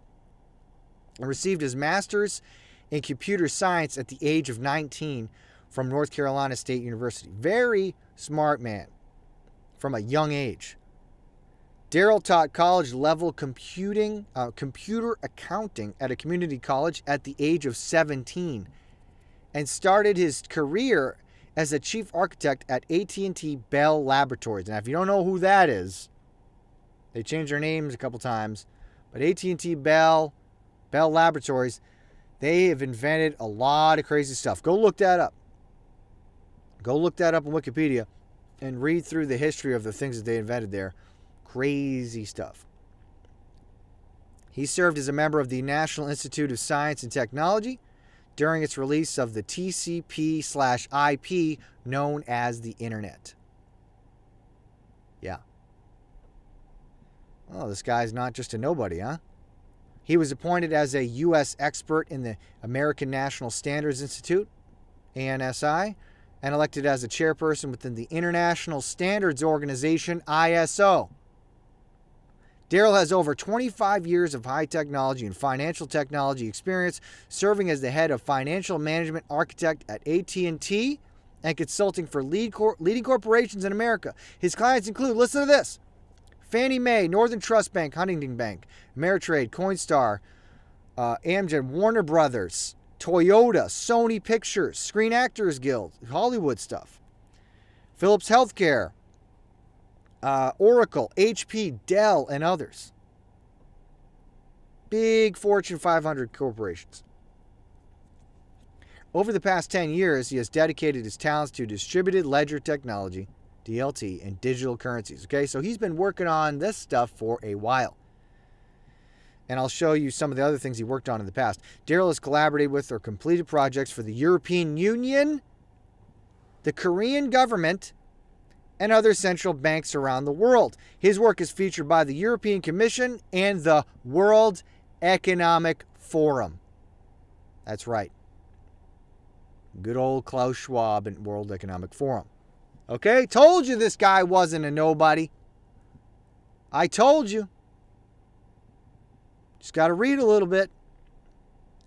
and received his master's in computer science at the age of 19 from North Carolina State University. Very smart man from a young age. Daryl taught college-level computer accounting at a community college at the age of 17 and started his career as a chief architect at AT&T Bell Laboratories. Now, if you don't know who that is, they changed their names a couple times, but AT&T Bell Laboratories, they have invented a lot of crazy stuff. Go look that up. Go look that up on Wikipedia and read through the history of the things that they invented there. Crazy stuff. He served as a member of the National Institute of Science and Technology during its release of the TCP/IP known as the Internet. Yeah. Oh, this guy's not just a nobody, huh? He was appointed as a U.S. expert in the American National Standards Institute, ANSI, and elected as a chairperson within the International Standards Organization, ISO. Daryl has over 25 years of high technology and financial technology experience, serving as the head of financial management architect at AT&T and consulting for leading corporations in America. His clients include, listen to this, Fannie Mae, Northern Trust Bank, Huntington Bank, Ameritrade, Coinstar, Amgen, Warner Brothers, Toyota, Sony Pictures, Screen Actors Guild, Hollywood stuff, Philips Healthcare, Oracle, HP, Dell, and others. Big Fortune 500 corporations. Over the past 10 years, he has dedicated his talents to distributed ledger technology, DLT, and digital currencies. Okay, so he's been working on this stuff for a while. And I'll show you some of the other things he worked on in the past. Daryl has collaborated with or completed projects for the European Union, the Korean government, and other central banks around the world. His work is featured by the European Commission and the World Economic Forum. That's right. Good old Klaus Schwab and World Economic Forum. Okay, told you this guy wasn't a nobody. I told you. Just got to read a little bit.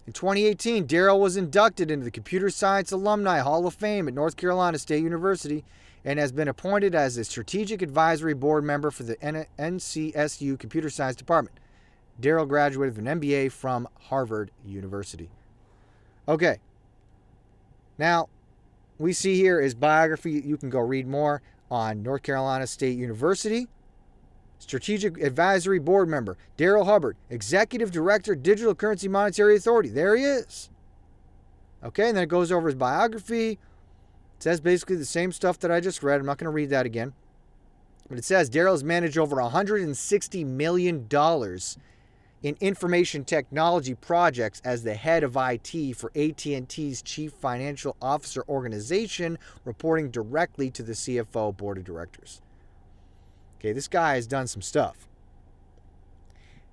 In 2018, Daryl was inducted into the Computer Science Alumni Hall of Fame at North Carolina State University and has been appointed as a Strategic Advisory Board member for the NCSU Computer Science Department. Daryl graduated with an MBA from Harvard University. Okay. Now, we see here his biography. You can go read more on North Carolina State University. Strategic Advisory Board member, Daryl Hubbard, Executive Director, Digital Currency Monetary Authority. There he is. Okay, and then it goes over his biography. It says basically the same stuff that I just read. I'm not going to read that again. But it says Daryl has managed over $160 million in information technology projects as the head of IT for AT&T's Chief Financial Officer organization, reporting directly to the CFO Board of Directors. Okay, this guy has done some stuff.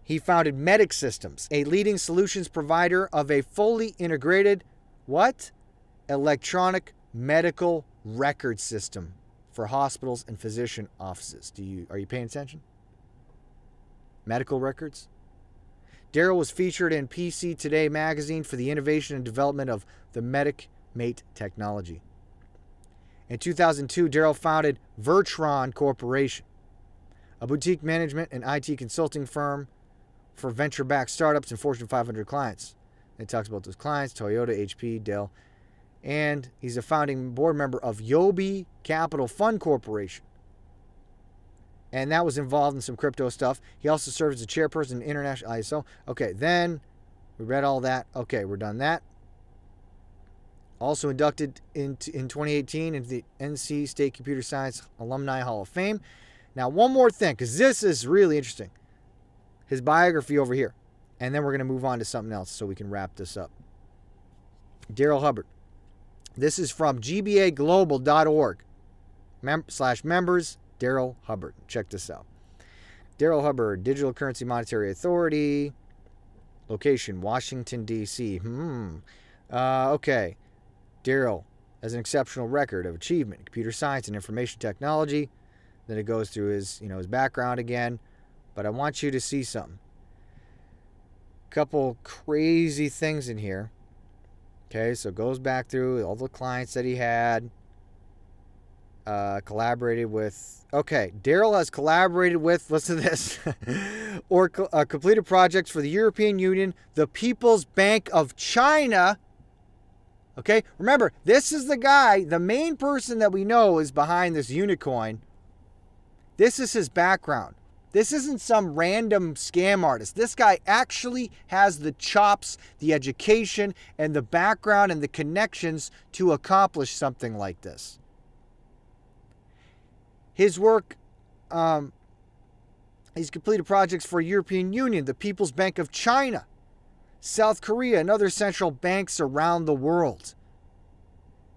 He founded Medic Systems, a leading solutions provider of a fully integrated, what? Electronic medical record system for hospitals and physician offices. Are you paying attention? Medical records? Daryl was featured in PC Today magazine for the innovation and development of the MedicMate technology. In 2002, Daryl founded Vertron Corporation, a boutique management and IT consulting firm for venture-backed startups and Fortune 500 clients. It talks about those clients, Toyota, HP, Dell. And he's a founding board member of Yobi Capital Fund Corporation. And that was involved in some crypto stuff. He also serves as a chairperson in International ISO. Okay, then we read all that. Okay, we're done that. Also inducted in 2018 into the NC State Computer Science Alumni Hall of Fame. Now, one more thing, because this is really interesting. His biography over here. And then we're going to move on to something else so we can wrap this up. Daryl Hubbard. This is from gbaglobal.org /members, Daryl Hubbard. Check this out. Daryl Hubbard, Digital Currency Monetary Authority. Location, Washington, D.C. Okay. Daryl has an exceptional record of achievement in computer science and information technology. Then it goes through his background again. But I want you to see something. Couple crazy things in here. Okay, so it goes back through all the clients that he had. Collaborated with. Okay, Daryl has collaborated with, listen to this, or completed projects for the European Union, the People's Bank of China. Okay, remember, this is the guy, the main person that we know is behind this Unicoin. This is his background. This isn't some random scam artist. This guy actually has the chops, the education, and the background and the connections to accomplish something like this. His work, he's completed projects for European Union, the People's Bank of China, South Korea, and other central banks around the world.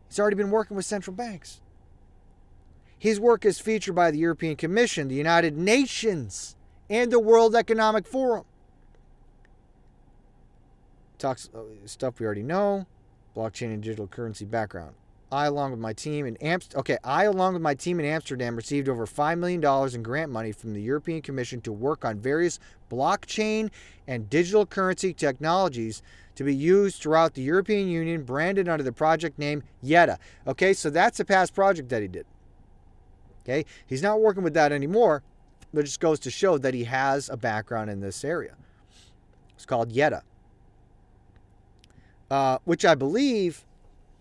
He's already been working with central banks. His work is featured by the European Commission, the United Nations, and the World Economic Forum. Talks stuff we already know. Blockchain and digital currency background. I, along with my team in Amsterdam, received over $5 million in grant money from the European Commission to work on various blockchain and digital currency technologies to be used throughout the European Union, branded under the project name YETA. Okay, so that's a past project that he did. Okay, he's not working with that anymore, but it just goes to show that he has a background in this area. It's called YETA, which I believe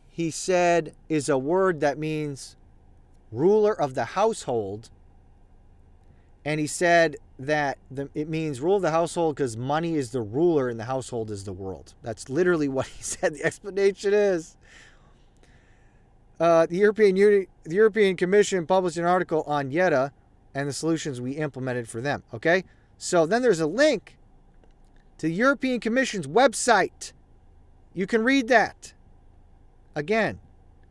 he said is a word that means ruler of the household. And he said that it means rule of the household because money is the ruler and the household is the world. That's literally what he said the explanation is. The European Commission published an article on YETA and the solutions we implemented for them. Okay? So then there's a link to the European Commission's website. You can read that. Again,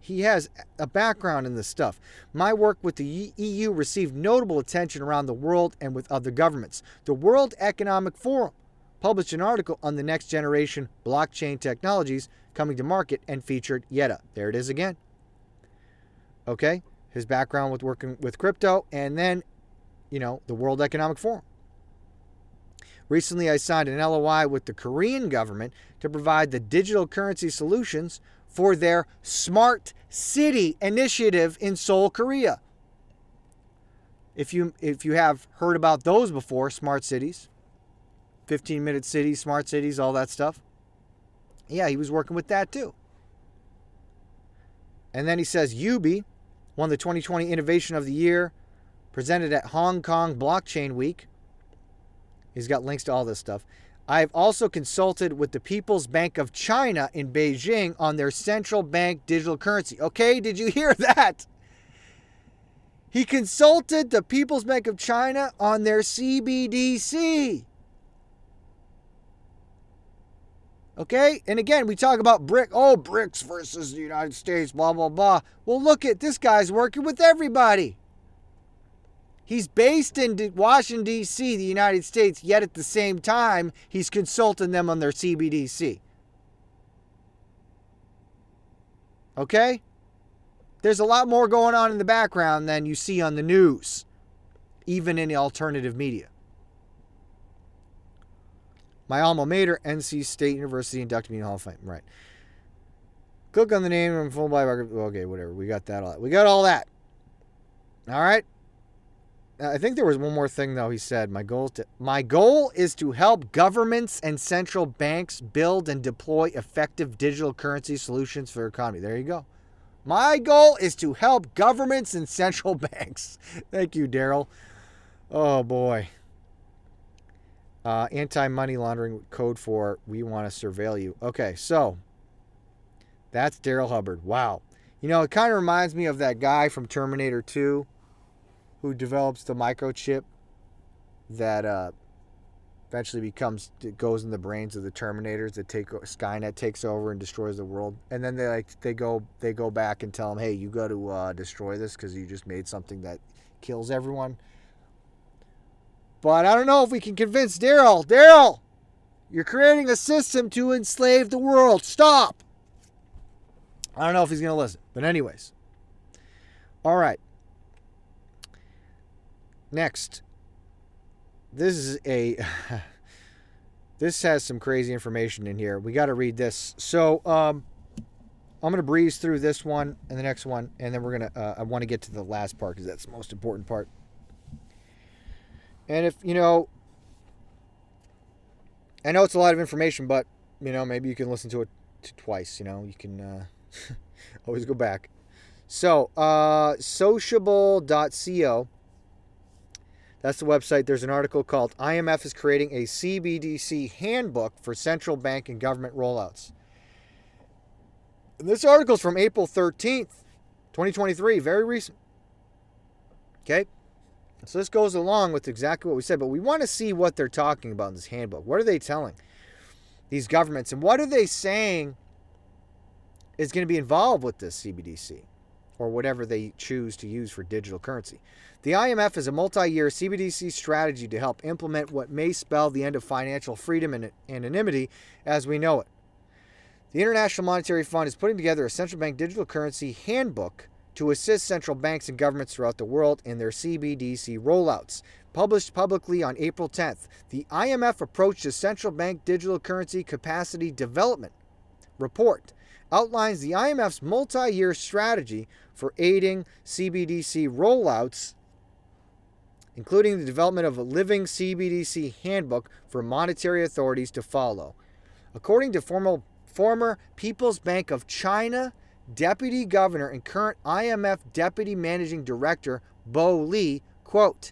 he has a background in this stuff. My work with the EU received notable attention around the world and with other governments. The World Economic Forum published an article on the next generation blockchain technologies coming to market and featured YETA. There it is again. Okay, his background with working with crypto, and then, the World Economic Forum. Recently, I signed an LOI with the Korean government to provide the digital currency solutions for their Smart City initiative in Seoul, Korea. If you have heard about those before, smart cities, 15-minute cities, smart cities, all that stuff. Yeah, he was working with that too. And then he says, Yubi won the 2020 Innovation of the Year, presented at Hong Kong Blockchain Week. He's got links to all this stuff. I've also consulted with the People's Bank of China in Beijing on their central bank digital currency. Okay, did you hear that? He consulted the People's Bank of China on their CBDC. Okay? And again, we talk about BRICS versus the United States, blah, blah, blah. Well, look at this guy's working with everybody. He's based in Washington, D.C., the United States, yet at the same time, he's consulting them on their CBDC. Okay? There's a lot more going on in the background than you see on the news, even in the alternative media. My alma mater, NC State University, inducted me in the Hall of Fame. Right. Click on the name and full biography. Okay, whatever. We got that all. We got all that. All right. I think there was one more thing though. He said, my goal is to help governments and central banks build and deploy effective digital currency solutions for the economy. There you go. My goal is to help governments and central banks. Thank you, Daryl. Oh boy. Anti-money laundering code for we want to surveil you. Okay, so that's Daryl Hubbard. Wow. You know, it kind of reminds me of that guy from Terminator 2 who develops the microchip that eventually goes in the brains of the Terminators that Skynet takes over and destroys the world. And then they go back and tell him, hey, you got to destroy this because you just made something that kills everyone. But I don't know if we can convince Daryl. Daryl, you're creating a system to enslave the world. Stop. I don't know if he's going to listen. But anyways. All right. Next. This has some crazy information in here. We got to read this. So, I'm going to breeze through this one and the next one, and then we're going to, I want to get to the last part because that's the most important part. And if, I know it's a lot of information, but, maybe you can listen to it twice, you can always go back. So, sociable.co, that's the website. There's an article called IMF is creating a CBDC handbook for central bank and government rollouts. And this article is from April 13th, 2023, very recent. Okay? So this goes along with exactly what we said, but we want to see what they're talking about in this handbook. What are they telling these governments, and what are they saying is going to be involved with this CBDC or whatever they choose to use for digital currency? The IMF is a multi-year CBDC strategy to help implement what may spell the end of financial freedom and anonymity as we know it. The International Monetary Fund is putting together a central bank digital currency handbook to assist central banks and governments throughout the world in their CBDC rollouts. Published publicly on April 10th, the IMF approach to central bank digital currency capacity development report outlines the IMF's multi-year strategy for aiding CBDC rollouts, including the development of a living CBDC handbook for monetary authorities to follow. According to former People's Bank of China Deputy Governor and current IMF Deputy Managing Director Bo Li, quote,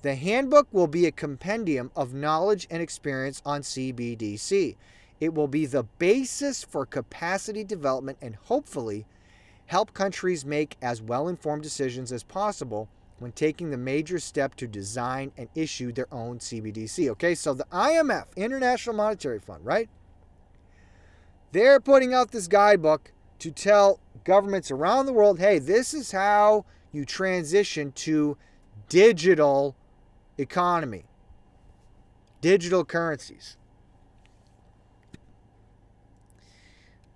the handbook will be a compendium of knowledge and experience on CBDC. It will be the basis for capacity development and hopefully help countries make as well-informed decisions as possible when taking the major step to design and issue their own CBDC. Okay, so the IMF, International Monetary Fund, right? They're putting out this guidebook to tell governments around the world, hey, this is how you transition to digital economy, digital currencies.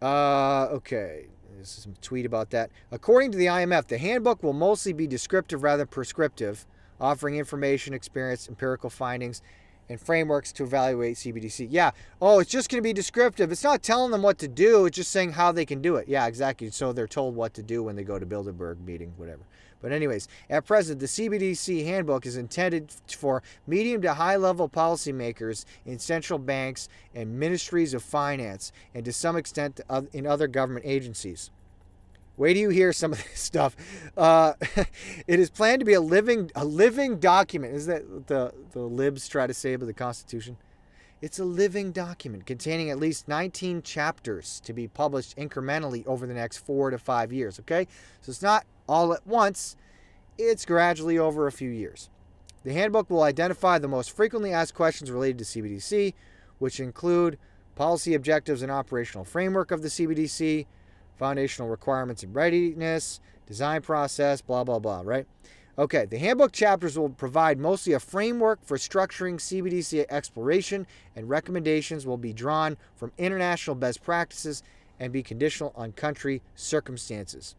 Okay, this is a tweet about that. According to the IMF, the handbook will mostly be descriptive rather than prescriptive, offering information, experience, empirical findings, and frameworks to evaluate CBDC. Yeah. Oh, it's just going to be descriptive. It's not telling them what to do. It's just saying how they can do it. Yeah, exactly. So they're told what to do when they go to Bilderberg meeting, whatever. But anyways, at present, the CBDC handbook is intended for medium to high-level policymakers in central banks and ministries of finance, and to some extent in other government agencies. Wait till you hear some of this stuff. It is planned to be a living document. Is that the libs try to say about the Constitution? It's a living document containing at least 19 chapters to be published incrementally over the next 4 to 5 years. Okay, so it's not all at once. It's gradually over a few years. The handbook will identify the most frequently asked questions related to CBDC, which include policy objectives and operational framework of the CBDC, foundational requirements and readiness, design process, blah, blah, blah, right? Okay, the handbook chapters will provide mostly a framework for structuring CBDC exploration, and recommendations will be drawn from international best practices and be conditional on country circumstances.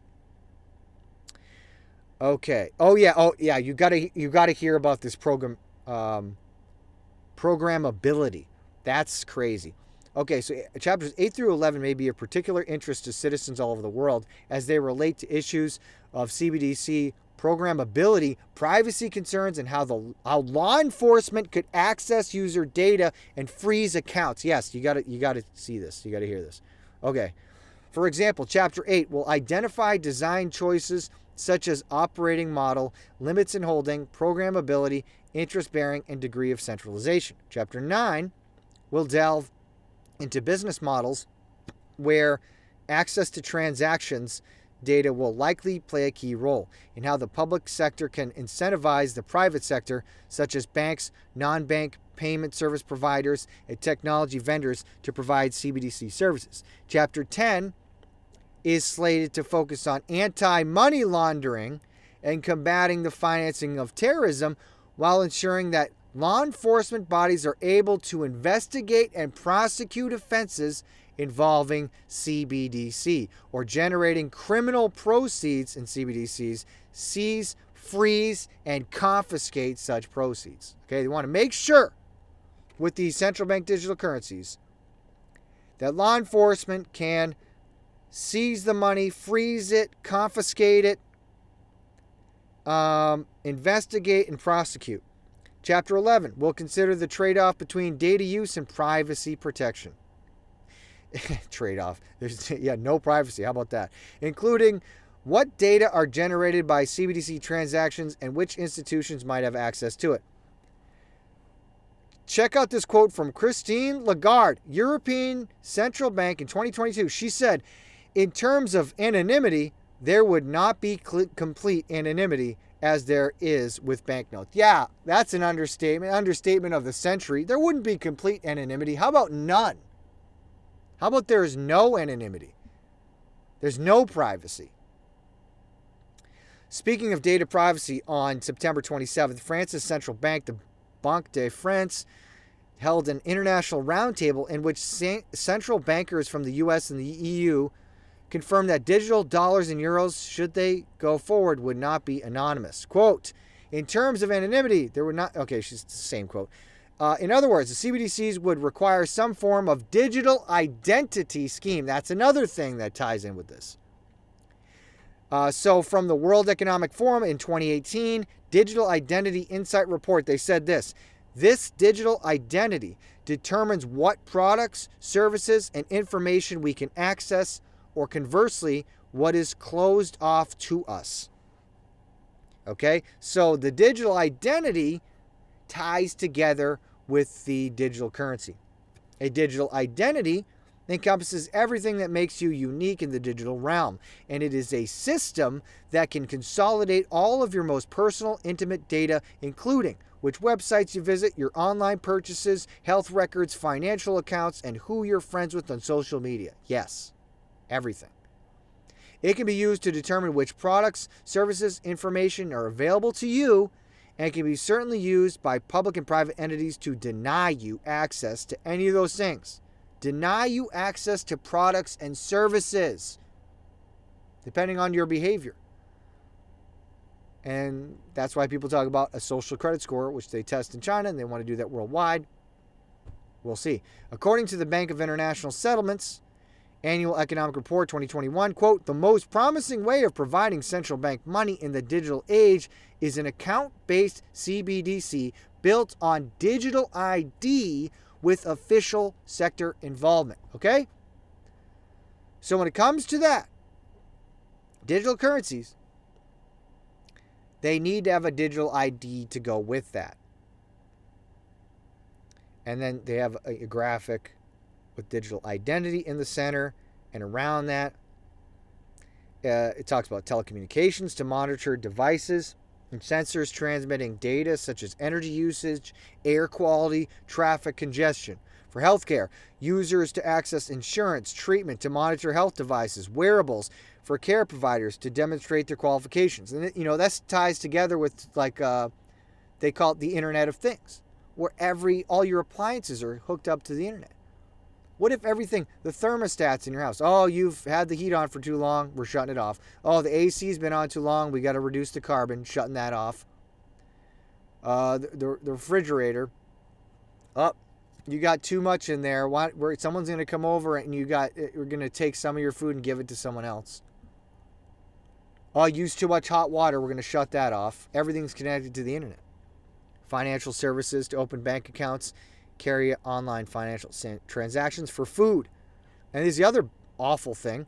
Okay. Oh yeah. You gotta hear about this programmability. That's crazy. Okay, so chapters 8 through 11 may be of particular interest to citizens all over the world as they relate to issues of CBDC programmability, privacy concerns, and how law enforcement could access user data and freeze accounts. Yes, you got to see this. You got to hear this. Okay. For example, Chapter 8 will identify design choices such as operating model, limits in holding, programmability, interest-bearing, and degree of centralization. Chapter 9 will delve into business models where access to transactions data will likely play a key role in how the public sector can incentivize the private sector, such as banks, non-bank payment service providers, and technology vendors to provide CBDC services. Chapter 10 is slated to focus on anti-money laundering and combating the financing of terrorism while ensuring that law enforcement bodies are able to investigate and prosecute offenses involving CBDC or generating criminal proceeds in CBDCs, seize, freeze, and confiscate such proceeds. Okay, they want to make sure with these central bank digital currencies that law enforcement can seize the money, freeze it, confiscate it, investigate, and prosecute. Chapter 11 will consider the trade-off between data use and privacy protection. Trade-off. There's no privacy. How about that? Including what data are generated by CBDC transactions and which institutions might have access to it. Check out this quote from Christine Lagarde, European Central Bank in 2022. She said, in terms of anonymity, there would not be complete anonymity as there is with banknotes. Yeah, that's an understatement of the century. There wouldn't be complete anonymity. How about none? How about there's no anonymity? There's no privacy. Speaking of data privacy, on September 27th, France's central bank, the Banque de France, held an international roundtable in which central bankers from the U.S. and the EU confirmed that digital dollars and euros, should they go forward, would not be anonymous. Quote, in terms of anonymity, there would not... Okay, she's the same quote. In other words, the CBDCs would require some form of digital identity scheme. That's another thing that ties in with this. So from the World Economic Forum in 2018, Digital Identity Insight Report, they said this. This digital identity determines what products, services, and information we can access, or conversely, what is closed off to us. Okay? So the digital identity ties together with the digital currency. A digital identity encompasses everything that makes you unique in the digital realm, and it is a system that can consolidate all of your most personal, intimate data, including which websites you visit, your online purchases, health records, financial accounts, and who you're friends with on social media. Yes, everything. It can be used to determine which products, services, information are available to you, and can be certainly used by public and private entities to deny you access to any of those things. Deny you access to products and services, depending on your behavior. And that's why people talk about a social credit score, which they test in China, and they want to do that worldwide. We'll see. According to the Bank of International Settlements Annual Economic Report 2021, quote, the most promising way of providing central bank money in the digital age is an account-based CBDC built on digital ID with official sector involvement. Okay? So when it comes to that, digital currencies, they need to have a digital ID to go with that. And then they have a graphic with digital identity in the center, and around that, it talks about telecommunications to monitor devices and sensors transmitting data such as energy usage, air quality, traffic congestion. For healthcare, users to access insurance, treatment to monitor health devices, wearables for care providers to demonstrate their qualifications. And, that ties together with, they call it the Internet of Things, where all your appliances are hooked up to the internet. What if everything, the thermostats in your house, oh, you've had the heat on for too long, we're shutting it off. Oh, the AC's been on too long, we got to reduce the carbon, shutting that off. The refrigerator, you got too much in there. Someone's going to come over and we're going to take some of your food and give it to someone else. Oh, use too much hot water, we're going to shut that off. Everything's connected to the internet. Financial services to open bank accounts, carry online financial transactions for food. And here's the other awful thing.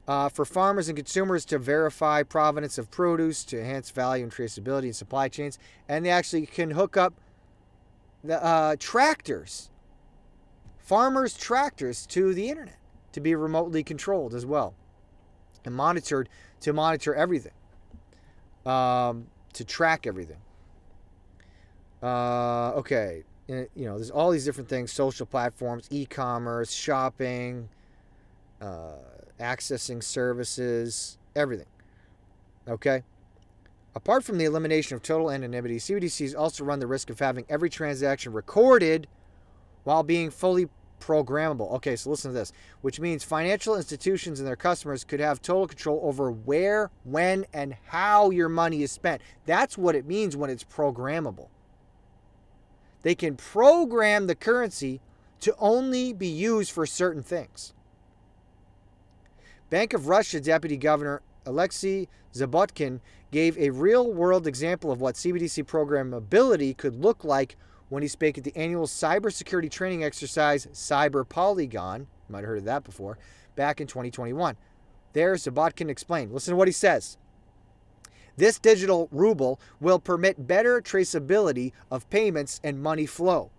For farmers and consumers to verify provenance of produce, to enhance value and traceability in supply chains. And they actually can hook up the tractors, farmers' tractors, to the internet to be remotely controlled as well and monitored, to monitor everything, to track everything. Okay. There's all these different things, social platforms, e-commerce, shopping, accessing services, everything. Okay? Apart from the elimination of total anonymity, CBDCs also run the risk of having every transaction recorded while being fully programmable. Okay, so listen to this, which means financial institutions and their customers could have total control over where, when, and how your money is spent. That's what it means when it's programmable. They can program the currency to only be used for certain things. Bank of Russia Deputy Governor Alexei Zabotkin gave a real-world example of what CBDC programmability could look like when he spoke at the annual cybersecurity training exercise, Cyber Polygon, you might have heard of that before, back in 2021. There, Zabotkin explained. Listen to what he says. This digital ruble will permit better traceability of payments and money flow,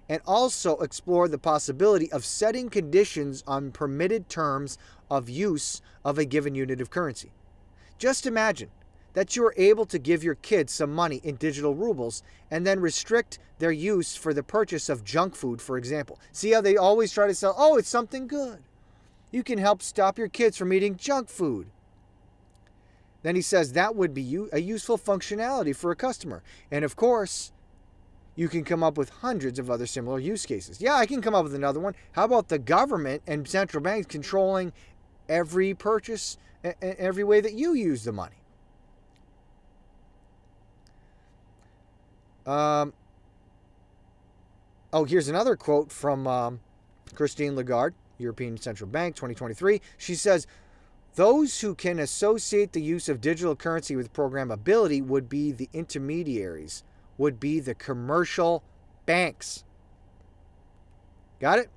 and also explore the possibility of setting conditions on permitted terms of use of a given unit of currency. Just imagine that you are able to give your kids some money in digital rubles and then restrict their use for the purchase of junk food, for example. See how they always try to sell, oh, it's something good. You can help stop your kids from eating junk food. Then he says that would be a useful functionality for a customer. And of course, you can come up with hundreds of other similar use cases. Yeah, I can come up with another one. How about the government and central banks controlling every purchase and every way that you use the money? Here's another quote from Christine Lagarde, European Central Bank, 2023. She says, those who can associate the use of digital currency with programmability would be the intermediaries, would be the commercial banks. Got it?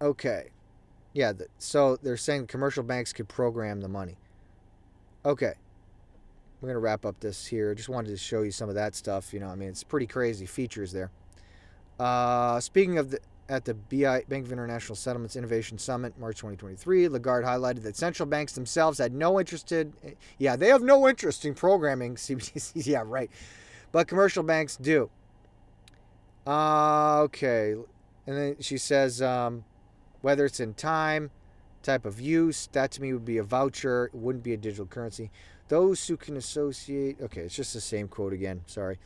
Okay. Yeah, so they're saying the commercial banks could program the money. Okay. We're going to wrap up this here. Just wanted to show you some of that stuff. It's pretty crazy features there. Speaking of at the Bank of International Settlements Innovation Summit, March 2023, Lagarde highlighted that central banks themselves had no interest in... Yeah, they have no interest in programming CBDCs. Yeah, right. But commercial banks do. Okay. And then she says, whether it's in time, type of use, that to me would be a voucher. It wouldn't be a digital currency. Those who can associate... Okay, it's just the same quote again. Sorry.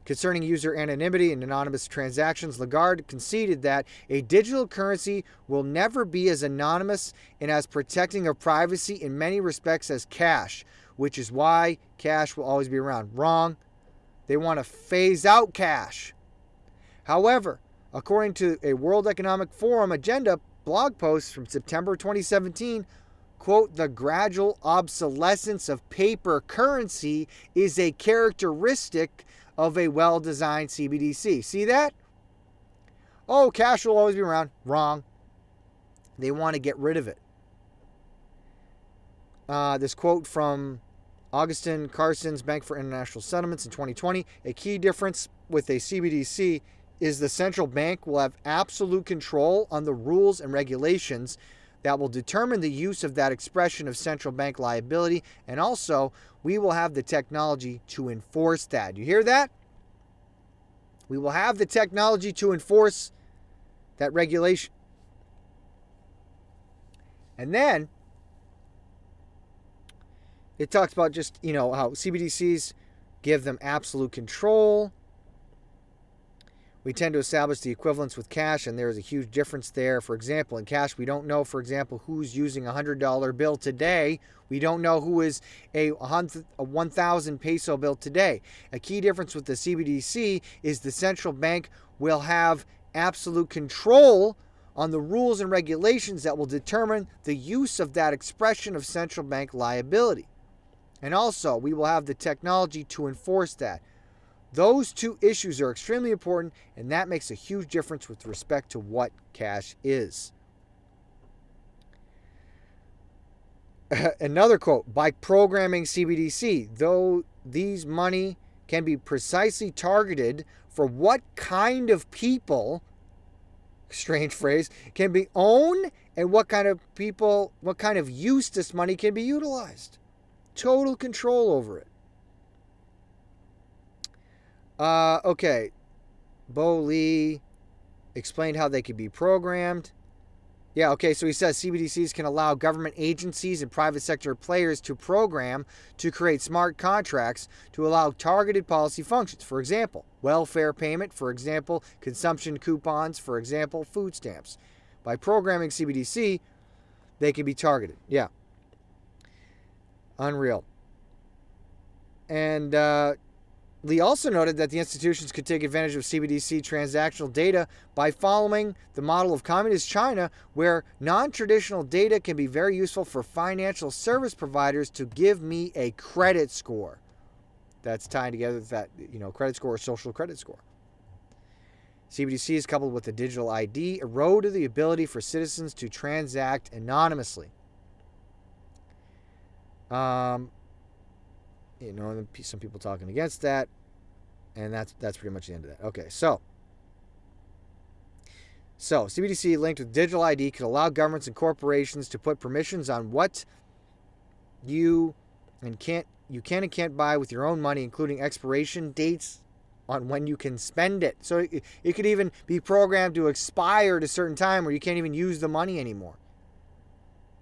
Concerning user anonymity and anonymous transactions, Lagarde conceded that a digital currency will never be as anonymous and as protecting of privacy in many respects as cash, which is why cash will always be around. Wrong. They want to phase out cash. However, according to a World Economic Forum agenda blog post from September 2017, quote, the gradual obsolescence of paper currency is a characteristic of a well-designed CBDC. See that? Oh, cash will always be around. Wrong. They want to get rid of it. This quote from Augustin Carson's Bank for International Settlements in 2020, a key difference with a CBDC is the central bank will have absolute control on the rules and regulations that will determine the use of that expression of central bank liability, and also we will have the technology to enforce that. You hear that? We will have the technology to enforce that regulation. And then it talks about just, how CBDCs give them absolute control. We tend to establish the equivalence with cash, and there is a huge difference there. For example, in cash, we don't know, for example, who's using a $100 bill today. We don't know who is a 1,000 peso bill today. A key difference with the CBDC is the central bank will have absolute control on the rules and regulations that will determine the use of that expression of central bank liability. And also, we will have the technology to enforce that. Those two issues are extremely important, and that makes a huge difference with respect to what cash is. Another quote, by programming CBDC, though these money can be precisely targeted for what kind of people, strange phrase, can be owned and what kind of people, what kind of use this money can be utilized. Total control over it. Okay. Bo Lee explained how they could be programmed. Yeah, okay, so he says CBDCs can allow government agencies and private sector players to program to create smart contracts to allow targeted policy functions. For example, welfare payment, for example, consumption coupons, for example, food stamps. By programming CBDC, they can be targeted. Yeah. Unreal. And Lee also noted that the institutions could take advantage of CBDC transactional data by following the model of communist China, where non-traditional data can be very useful for financial service providers to give me a credit score. That's tying together that, credit score or social credit score. CBDCs coupled with the digital ID eroded the ability for citizens to transact anonymously. Some people talking against that, and that's pretty much the end of that. Okay, so CBDC linked with digital ID could allow governments and corporations to put permissions on what you can and can't buy with your own money, including expiration dates on when you can spend it. So it could even be programmed to expire at a certain time where you can't even use the money anymore.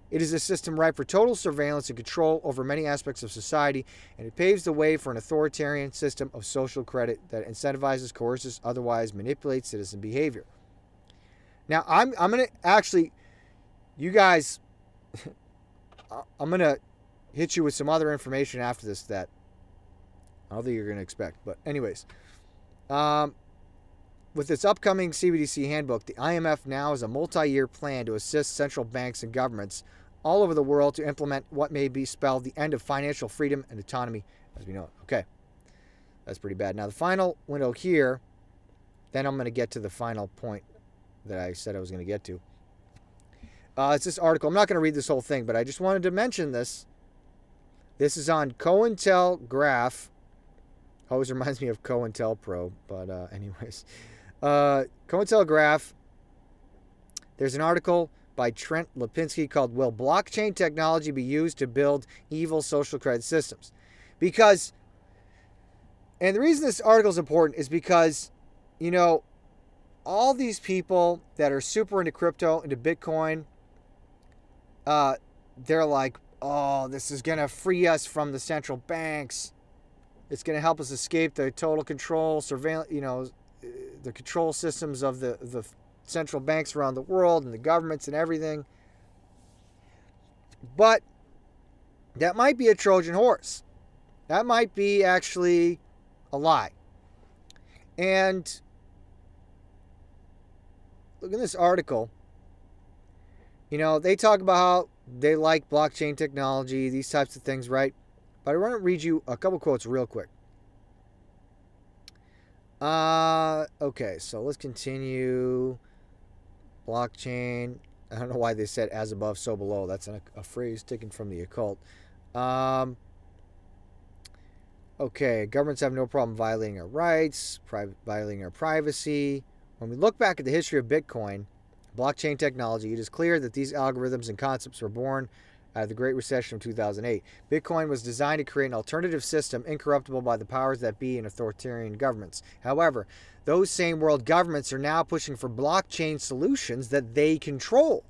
It is a system ripe for total surveillance and control over many aspects of society, and it paves the way for an authoritarian system of social credit that incentivizes, coerces, otherwise manipulates citizen behavior. Now, I'm going to actually, you guys, I'm going to hit you with some other information after this that I don't think you're going to expect. But anyways, with this upcoming CBDC handbook, the IMF now has a multi-year plan to assist central banks and governments all over the world to implement what may be spelled the end of financial freedom and autonomy as we know it. Okay, that's pretty bad. Now the final window here, then I'm going to get to the final point that I said I was going to get to. It's this article. I'm not going to read this whole thing, but I just wanted to mention this. This is on COINTELGRAPH. Always reminds me of COINTELPRO, but anyways. COINTELGRAPH, there's an article by Trent Lipinski called Will Blockchain Technology Be Used to Build Evil Social Credit Systems? And the reason this article is important is because, all these people that are super into crypto, into Bitcoin, they're like, oh, this is going to free us from the central banks. It's going to help us escape the total control, surveillance, the control systems of the central banks around the world and the governments and everything. But that might be a Trojan horse. That might be actually a lie. And look at this article. They talk about how they like blockchain technology, these types of things, right? But I want to read you a couple quotes real quick. Okay, so let's continue. Blockchain. I don't know why they said as above, so below. That's a phrase taken from the occult. Okay, governments have no problem violating our rights, violating our privacy. When we look back at the history of Bitcoin, blockchain technology, it is clear that these algorithms and concepts were born out of the Great Recession of 2008. Bitcoin was designed to create an alternative system incorruptible by the powers that be in authoritarian governments. However, those same world governments are now pushing for blockchain solutions that they control.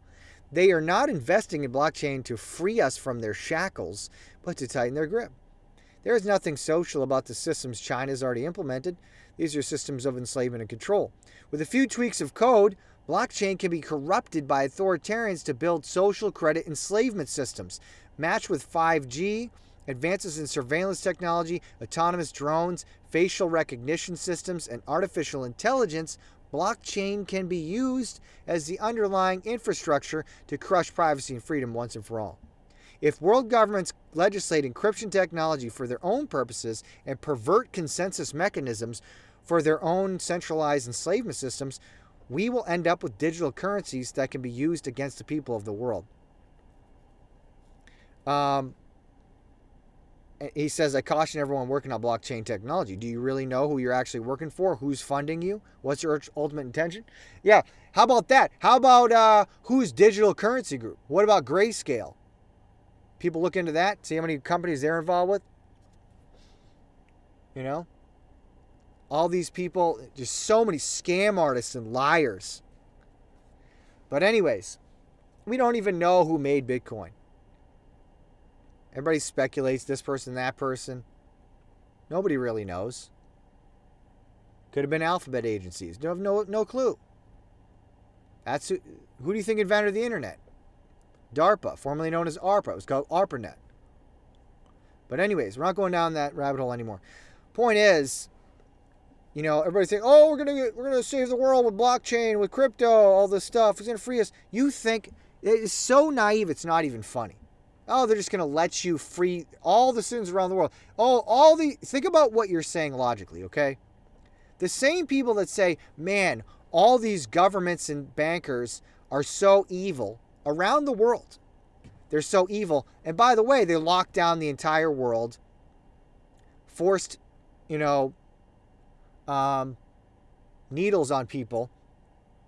They are not investing in blockchain to free us from their shackles, but to tighten their grip. There is nothing social about the systems China has already implemented. These are systems of enslavement and control. With a few tweaks of code, blockchain can be corrupted by authoritarians to build social credit enslavement systems. Matched with 5G, advances in surveillance technology, autonomous drones, facial recognition systems, and artificial intelligence, Blockchain can be used as the underlying infrastructure to crush privacy and freedom once and for all. If world governments legislate encryption technology for their own purposes and pervert consensus mechanisms for their own centralized enslavement systems, we will end up with digital currencies that can be used against the people of the world. He says, I caution everyone working on blockchain technology. Do you really know who you're actually working for? Who's funding you? What's your ultimate intention? Yeah, how about that? How about who's Digital Currency Group? What about Grayscale? People look into that, see how many companies they're involved with. You know? All these people, just so many scam artists and liars. But anyways, we don't even know who made Bitcoin. Everybody speculates this person, that person. Nobody really knows. Could have been alphabet agencies. Don't have no clue. That's who do you think invented the internet? DARPA, formerly known as ARPA. It was called ARPANET. But anyways, we're not going down that rabbit hole anymore. Point is, you know, everybody's saying, "Oh, we're gonna save the world with blockchain, with crypto, all this stuff. It's gonna free us." You think it is so naive. It's not even funny. Oh, they're just going to let you free all the students around the world. Oh, think about what you're saying logically, okay? The same people that say, man, all these governments and bankers are so evil around the world. They're so evil. And by the way, they locked down the entire world, forced, needles on people,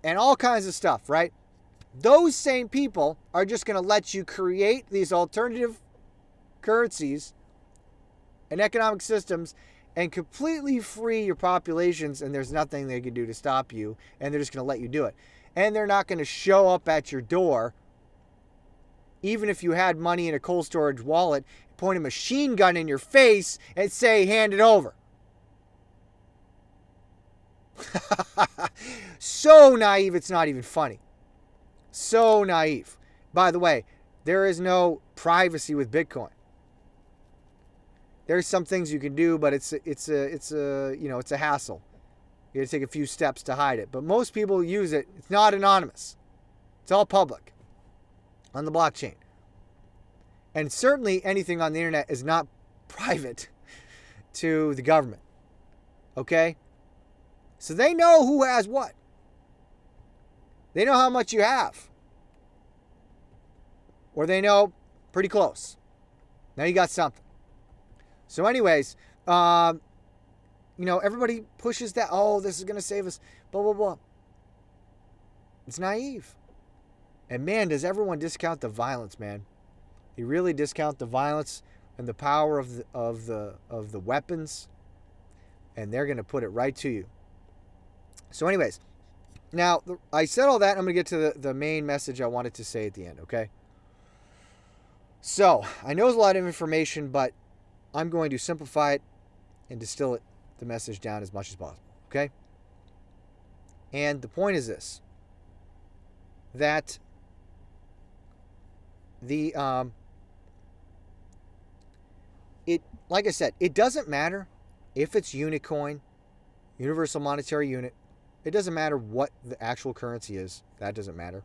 and all kinds of stuff, right? Those same people are just going to let you create these alternative currencies and economic systems and completely free your populations, and there's nothing they can do to stop you, and they're just going to let you do it. And they're not going to show up at your door, even if you had money in a cold storage wallet, point a machine gun in your face and say, hand it over. So naive, it's not even funny. So naive. By the way, there is no privacy with Bitcoin. There's some things you can do, but it's a hassle. You got to take a few steps to hide it. But most people use it. It's not anonymous. It's all public on the blockchain. And certainly anything on the internet is not private to the government. Okay? So they know who has what. They know how much you have. Or they know pretty close. Now you got something. So anyways, everybody pushes that, oh, this is going to save us, blah, blah, blah. It's naive. And man, does everyone discount the violence, man. They really discount the violence and the power of the weapons. And they're going to put it right to you. So anyways, now, I said all that. I'm going to get to the main message I wanted to say at the end, okay? So, I know it's a lot of information, but I'm going to simplify it and distill the message down as much as possible, okay? And the point is this, that like I said, it doesn't matter if it's Unicoin, Universal Monetary Unit. It doesn't matter what the actual currency is. That doesn't matter.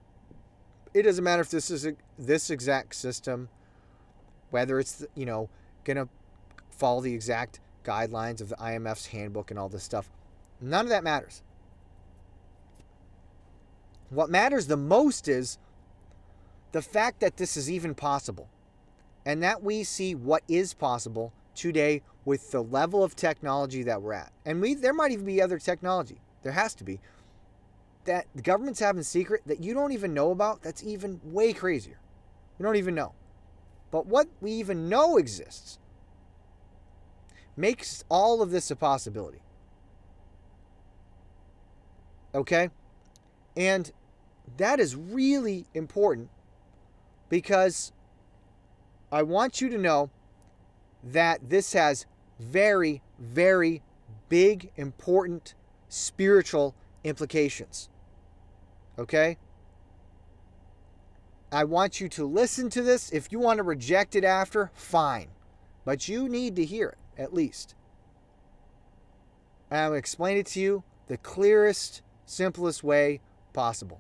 It doesn't matter if this is this exact system, whether it's going to follow the exact guidelines of the IMF's handbook and all this stuff. None of that matters. What matters the most is the fact that this is even possible, and that we see what is possible today with the level of technology that we're at. And there might even be other technology. There has to be. That the government's having secret that you don't even know about, that's even way crazier. You don't even know. But what we even know exists makes all of this a possibility. Okay? And that is really important because I want you to know that this has very, very big, important spiritual implications. Okay? I want you to listen to this. If you want to reject it after, fine. But you need to hear it, at least. And I'm going to explain it to you the clearest, simplest way possible.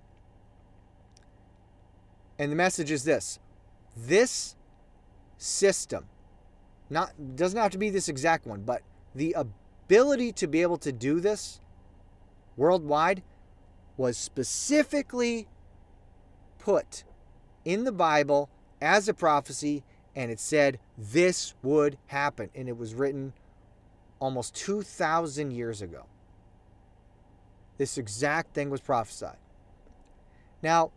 And the message is this. This system, doesn't have to be this exact one, but the ability to be able to do this worldwide was specifically put in the Bible as a prophecy, and it said this would happen. And it was written almost 2,000 years ago. This exact thing was prophesied. Now,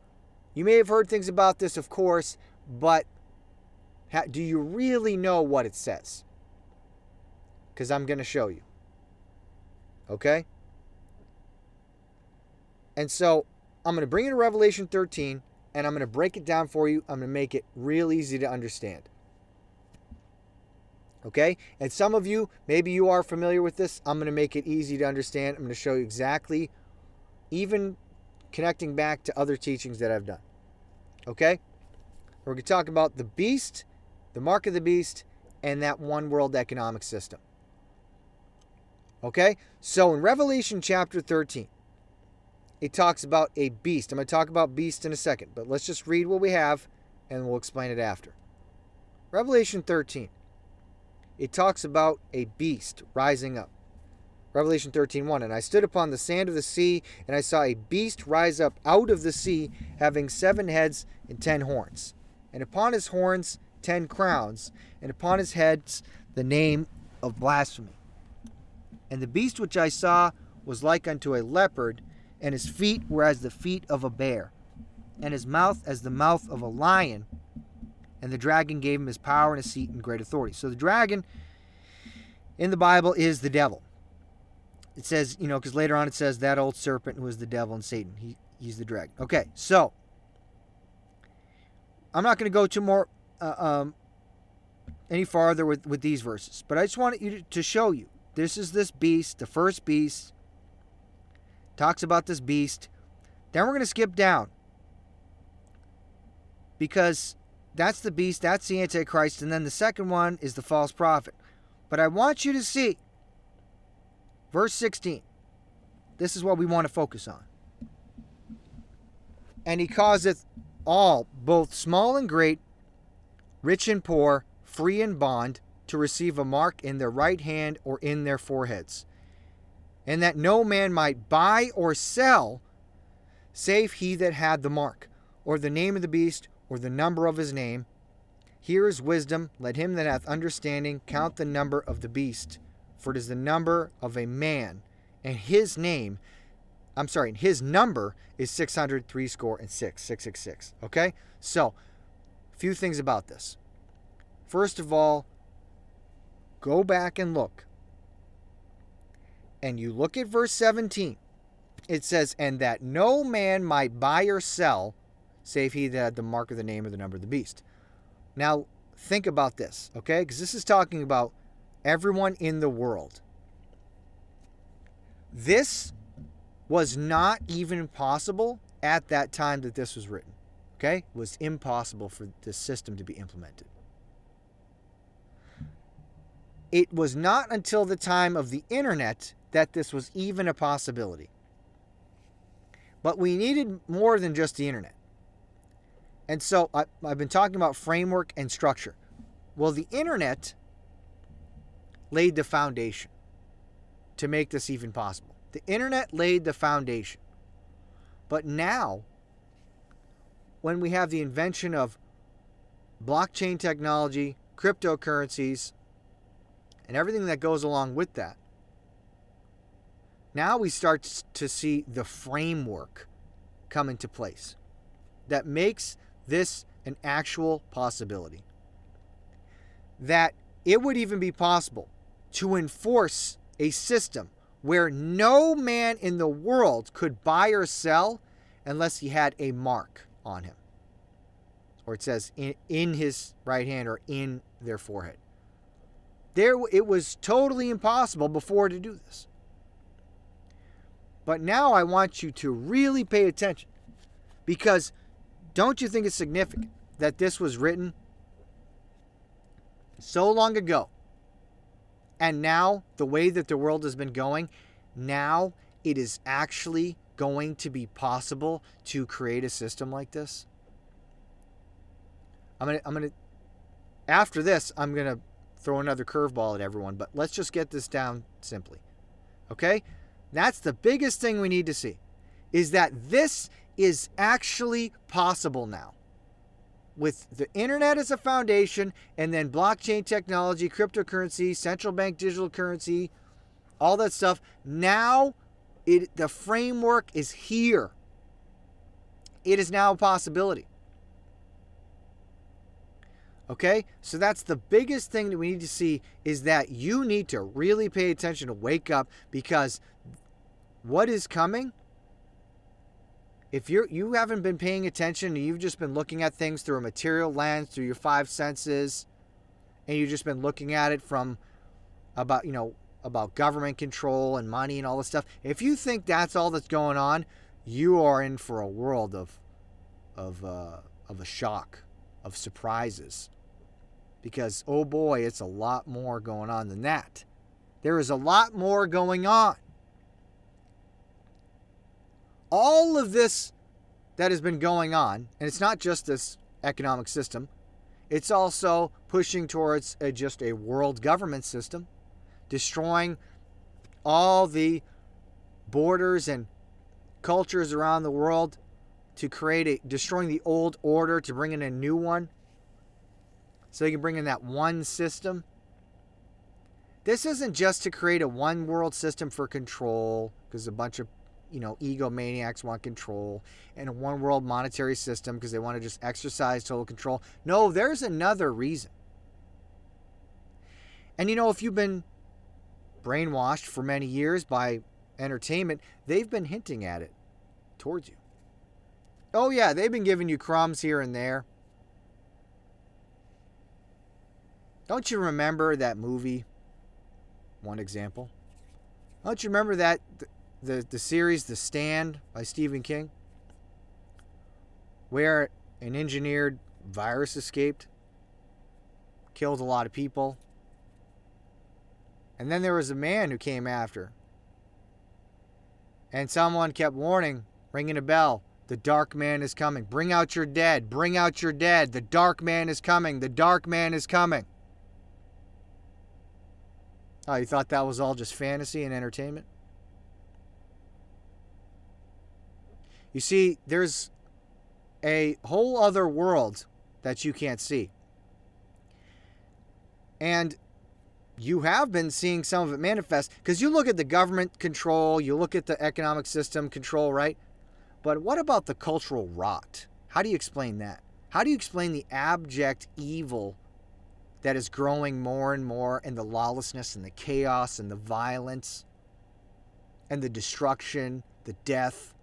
you may have heard things about this, of course, but do you really know what it says? Because I'm going to show you. Okay? And so I'm going to bring you to Revelation 13, and I'm going to break it down for you. I'm going to make it real easy to understand. Okay? And some of you, maybe you are familiar with this. I'm going to make it easy to understand. I'm going to show you exactly, even connecting back to other teachings that I've done. Okay? We're going to talk about the beast, the mark of the beast, and that one world economic system. Okay? So in Revelation chapter 13, it talks about a beast. I'm going to talk about beast in a second, but let's just read what we have and we'll explain it after. Revelation 13. It talks about a beast rising up. Revelation 13:1. And I stood upon the sand of the sea, and I saw a beast rise up out of the sea, having 7 heads and 10 horns. And upon his horns 10 crowns, and upon his heads the name of blasphemy. And the beast which I saw was like unto a leopard, and his feet were as the feet of a bear, and his mouth as the mouth of a lion. And the dragon gave him his power and a seat and great authority. So the dragon in the Bible is the devil. It says, because later on it says that old serpent who is the devil and Satan. He's the dragon. Okay, so I'm not going to go too more any farther with these verses, but I just wanted to show you. This is this beast, the first beast. Talks about this beast. Then we're going to skip down, because that's the beast, that's the Antichrist, and then the second one is the false prophet. But I want you to see verse 16. This is what we want to focus on. And he causeth all, both small and great, rich and poor, free and bond, to receive a mark in their right hand or in their foreheads, and that no man might buy or sell, save he that had the mark, or the name of the beast, or the number of his name. Here is wisdom. Let him that hath understanding count the number of the beast, for it is the number of a man, and his number is 666. Okay? So, a few things about this. First of all, go back and look. And you look at verse 17. It says, and that no man might buy or sell, save he that had the mark of the name or the number of the beast. Now, think about this, okay? Because this is talking about everyone in the world. This was not even possible at that time that this was written, okay? It was impossible for this system to be implemented. It was not until the time of the internet that this was even a possibility. But we needed more than just the internet. And so I've been talking about framework and structure. Well, the internet laid the foundation to make this even possible. The internet laid the foundation. But now, when we have the invention of blockchain technology, cryptocurrencies, and everything that goes along with that, now we start to see the framework come into place that makes this an actual possibility. That it would even be possible to enforce a system where no man in the world could buy or sell unless he had a mark on him. Or it says in his right hand or in their forehead. It was totally impossible before to do this. But now I want you to really pay attention, because don't you think it's significant that this was written so long ago? And now, the way that the world has been going, now it is actually going to be possible to create a system like this? After this, I'm going to throw another curveball at everyone, but let's just get this down simply. Okay? That's the biggest thing we need to see, is that this is actually possible now. With the internet as a foundation, and then blockchain technology, cryptocurrency, central bank digital currency, all that stuff, now the framework is here. It is now a possibility. Okay? So that's the biggest thing that we need to see, is that you need to really pay attention to wake up, because what is coming, if you haven't been paying attention and you've just been looking at things through a material lens, through your five senses, and you've just been looking at it from about government control and money and all this stuff, if you think that's all that's going on, you are in for a world of a shock, of surprises. Because, oh boy, it's a lot more going on than that. There is a lot more going on. All of this that has been going on, and it's not just this economic system, it's also pushing towards just a world government system, destroying all the borders and cultures around the world to destroying the old order to bring in a new one, so you can bring in that one system. This isn't just to create a one world system for control, because a bunch of egomaniacs want control, and a one world monetary system because they want to just exercise total control. No, there's another reason. And if you've been brainwashed for many years by entertainment, they've been hinting at it towards you. Oh yeah, they've been giving you crumbs here and there. Don't you remember that movie? One example. Don't you remember that the series The Stand by Stephen King, where an engineered virus escaped, killed a lot of people, and then there was a man who came after, and someone kept warning, ringing a bell, the dark man is coming. Bring out your dead. Bring out your dead. The dark man is coming. The dark man is coming. Oh, you thought that was all just fantasy and entertainment? You see, there's a whole other world that you can't see. And you have been seeing some of it manifest, because you look at the government control, you look at the economic system control, right? But what about the cultural rot? How do you explain that? How do you explain the abject evil that is growing more and more, and the lawlessness and the chaos and the violence and the destruction, the death,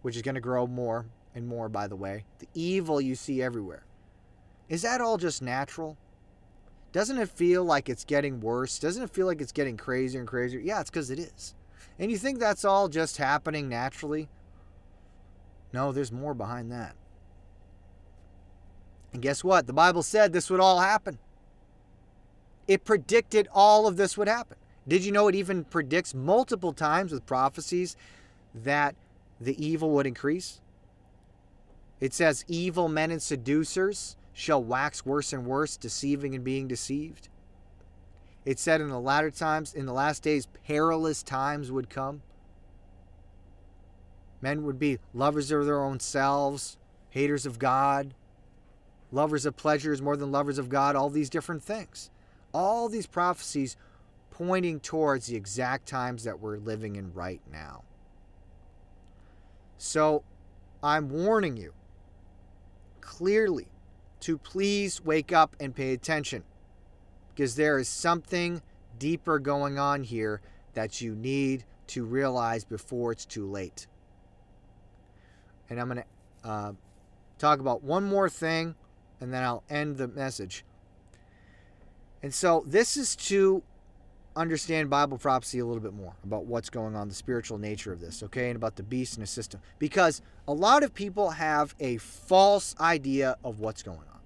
which is going to grow more and more, by the way, the evil you see everywhere? Is that all just natural? Doesn't it feel like it's getting worse? Doesn't it feel like it's getting crazier and crazier? Yeah, it's because it is. And you think that's all just happening naturally? No, there's more behind that. And guess what? The Bible said this would all happen. It predicted all of this would happen. Did you know it even predicts multiple times with prophecies that the evil would increase? It says, evil men and seducers shall wax worse and worse, deceiving and being deceived. It said in the latter times, in the last days, perilous times would come. Men would be lovers of their own selves, haters of God, lovers of pleasures more than lovers of God, all these different things. All these prophecies pointing towards the exact times that we're living in right now. So I'm warning you clearly to please wake up and pay attention, because there is something deeper going on here that you need to realize before it's too late. And I'm going to talk about one more thing, and then I'll end the message. And so this is to understand Bible prophecy a little bit more, about what's going on, the spiritual nature of this, okay, and about the beast and the system. Because a lot of people have a false idea of what's going on.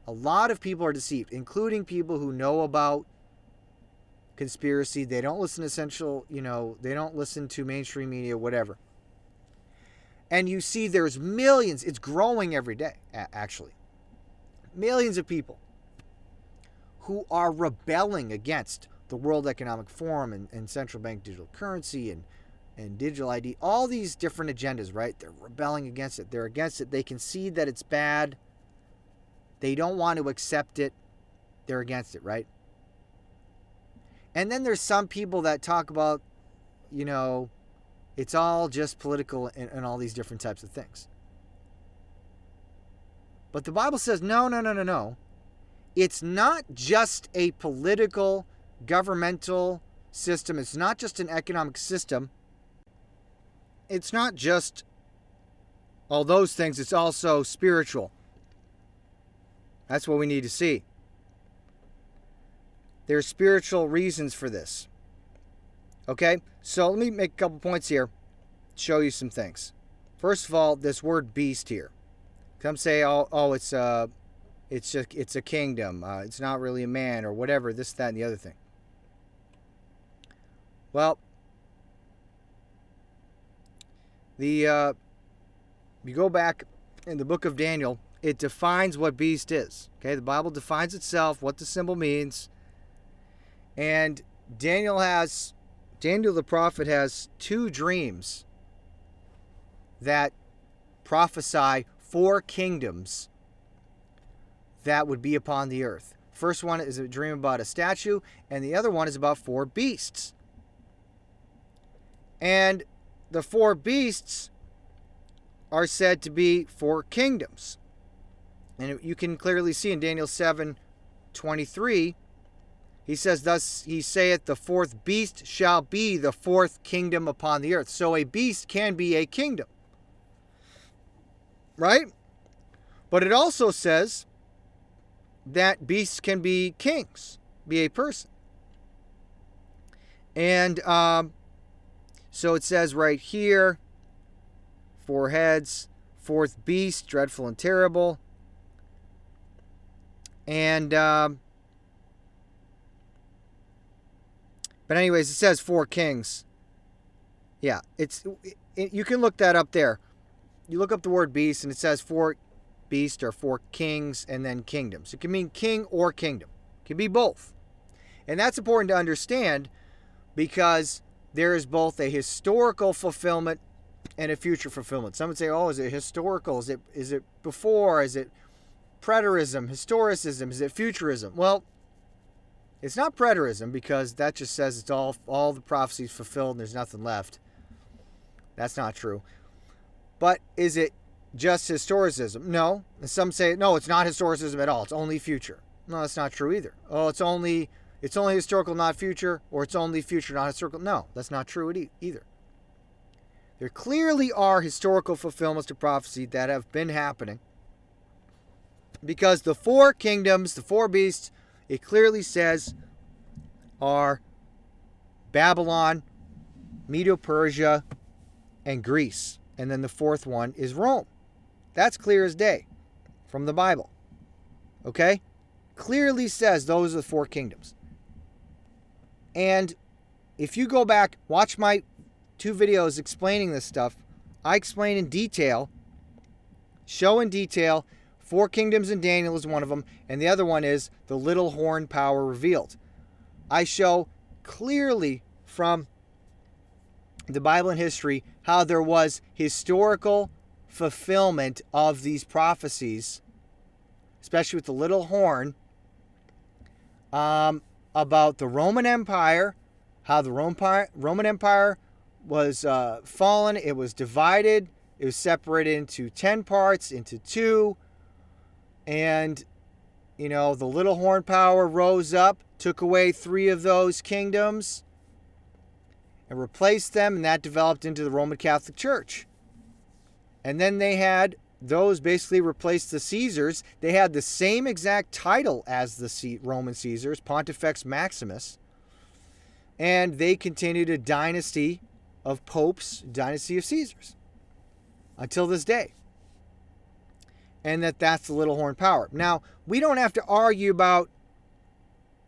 A lot of people are deceived, including people who know about conspiracy. They don't listen to they don't listen to mainstream media, whatever. And you see there's millions, it's growing every day, actually. Millions of people who are rebelling against the World Economic Forum and central bank digital currency and digital ID, all these different agendas, right? They're rebelling against it. They're against it. They can see that it's bad. They don't want to accept it. They're against it, right? And then there's some people that talk about, it's all just political and all these different types of things. But the Bible says, no. It's not just a political, governmental system. It's not just an economic system. It's not just all those things. It's also spiritual. That's what we need to see. There's spiritual reasons for this. Okay? So let me make a couple points here. Show you some things. First of all, this word beast here. Some say, it's a kingdom. It's not really a man or whatever, this, that, and the other thing. Well, you go back in the book of Daniel, it defines what beast is. Okay, the Bible defines itself, what the symbol means. And Daniel the prophet has 2 dreams that prophesy 4 kingdoms that would be upon the earth. First one is a dream about a statue, and the other one is about 4 beasts. And the 4 beasts are said to be 4 kingdoms. And you can clearly see in Daniel 7:23, he says, "Thus he saith, the 4th beast shall be the 4th kingdom upon the earth." So a beast can be a kingdom. Right? But it also says that beasts can be kings, be a person. And so it says right here, 4 heads, 4th beast, dreadful and terrible. And but anyways, it says 4 kings. Yeah, you can look that up there. You look up the word beast and it says 4 beast or 4 kings and then kingdoms. It can mean king or kingdom. It can be both. And that's important to understand because there is both a historical fulfillment and a future fulfillment. Some would say, is it historical? Is it before? Is it preterism, historicism? Is it futurism? Well, it's not preterism because that just says it's all the prophecies fulfilled and there's nothing left. That's not true. But is it just historicism? No. And some say, no, it's not historicism at all. It's only future. No, that's not true either. It's only historical, not future, or it's only future, not historical. No, that's not true either. There clearly are historical fulfillments to prophecy that have been happening because the 4 kingdoms, the 4 beasts, it clearly says are Babylon, Medo-Persia, and Greece. And then the 4th one is Rome. That's clear as day from the Bible. Okay? Clearly says those are the 4 kingdoms. And if you go back, watch my 2 videos explaining this stuff, I explain in detail, show in detail, 4 kingdoms in Daniel is one of them, and the other one is the little horn power revealed. I show clearly from the Bible and history how there was historical fulfillment of these prophecies, especially with the little horn, about the Roman Empire, how the Roman Empire was fallen, it was divided, it was separated into 10 parts, into 2, and, the little horn power rose up, took away 3 of those kingdoms, and replaced them, and that developed into the Roman Catholic Church. And then they had those basically replaced the Caesars. They had the same exact title as the Roman Caesars, Pontifex Maximus, and they continued a dynasty of popes, dynasty of Caesars, until this day. And that's the little horn power. Now, we don't have to argue about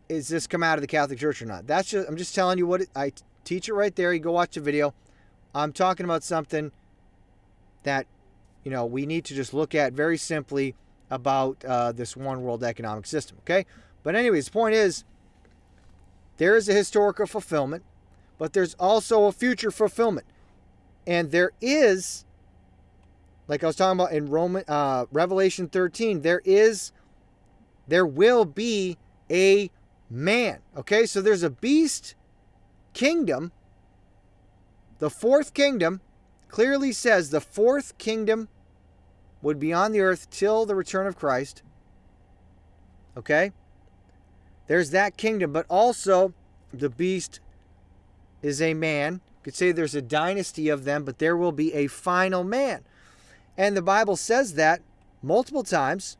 is this come out of the Catholic Church or not. I'm just telling you what I teach it right there. You go watch the video. I'm talking about something that, we need to just look at very simply about this one world economic system, okay? But anyways, the point is, there is a historical fulfillment, but there's also a future fulfillment. And there is, like I was talking about in Revelation 13, there will be a man, okay? So there's a beast kingdom. The fourth kingdom clearly says the fourth kingdom would be on the earth till the return of Christ. Okay? There's that kingdom, but also the beast is a man. You could say there's a dynasty of them, but there will be a final man. And the Bible says that multiple times,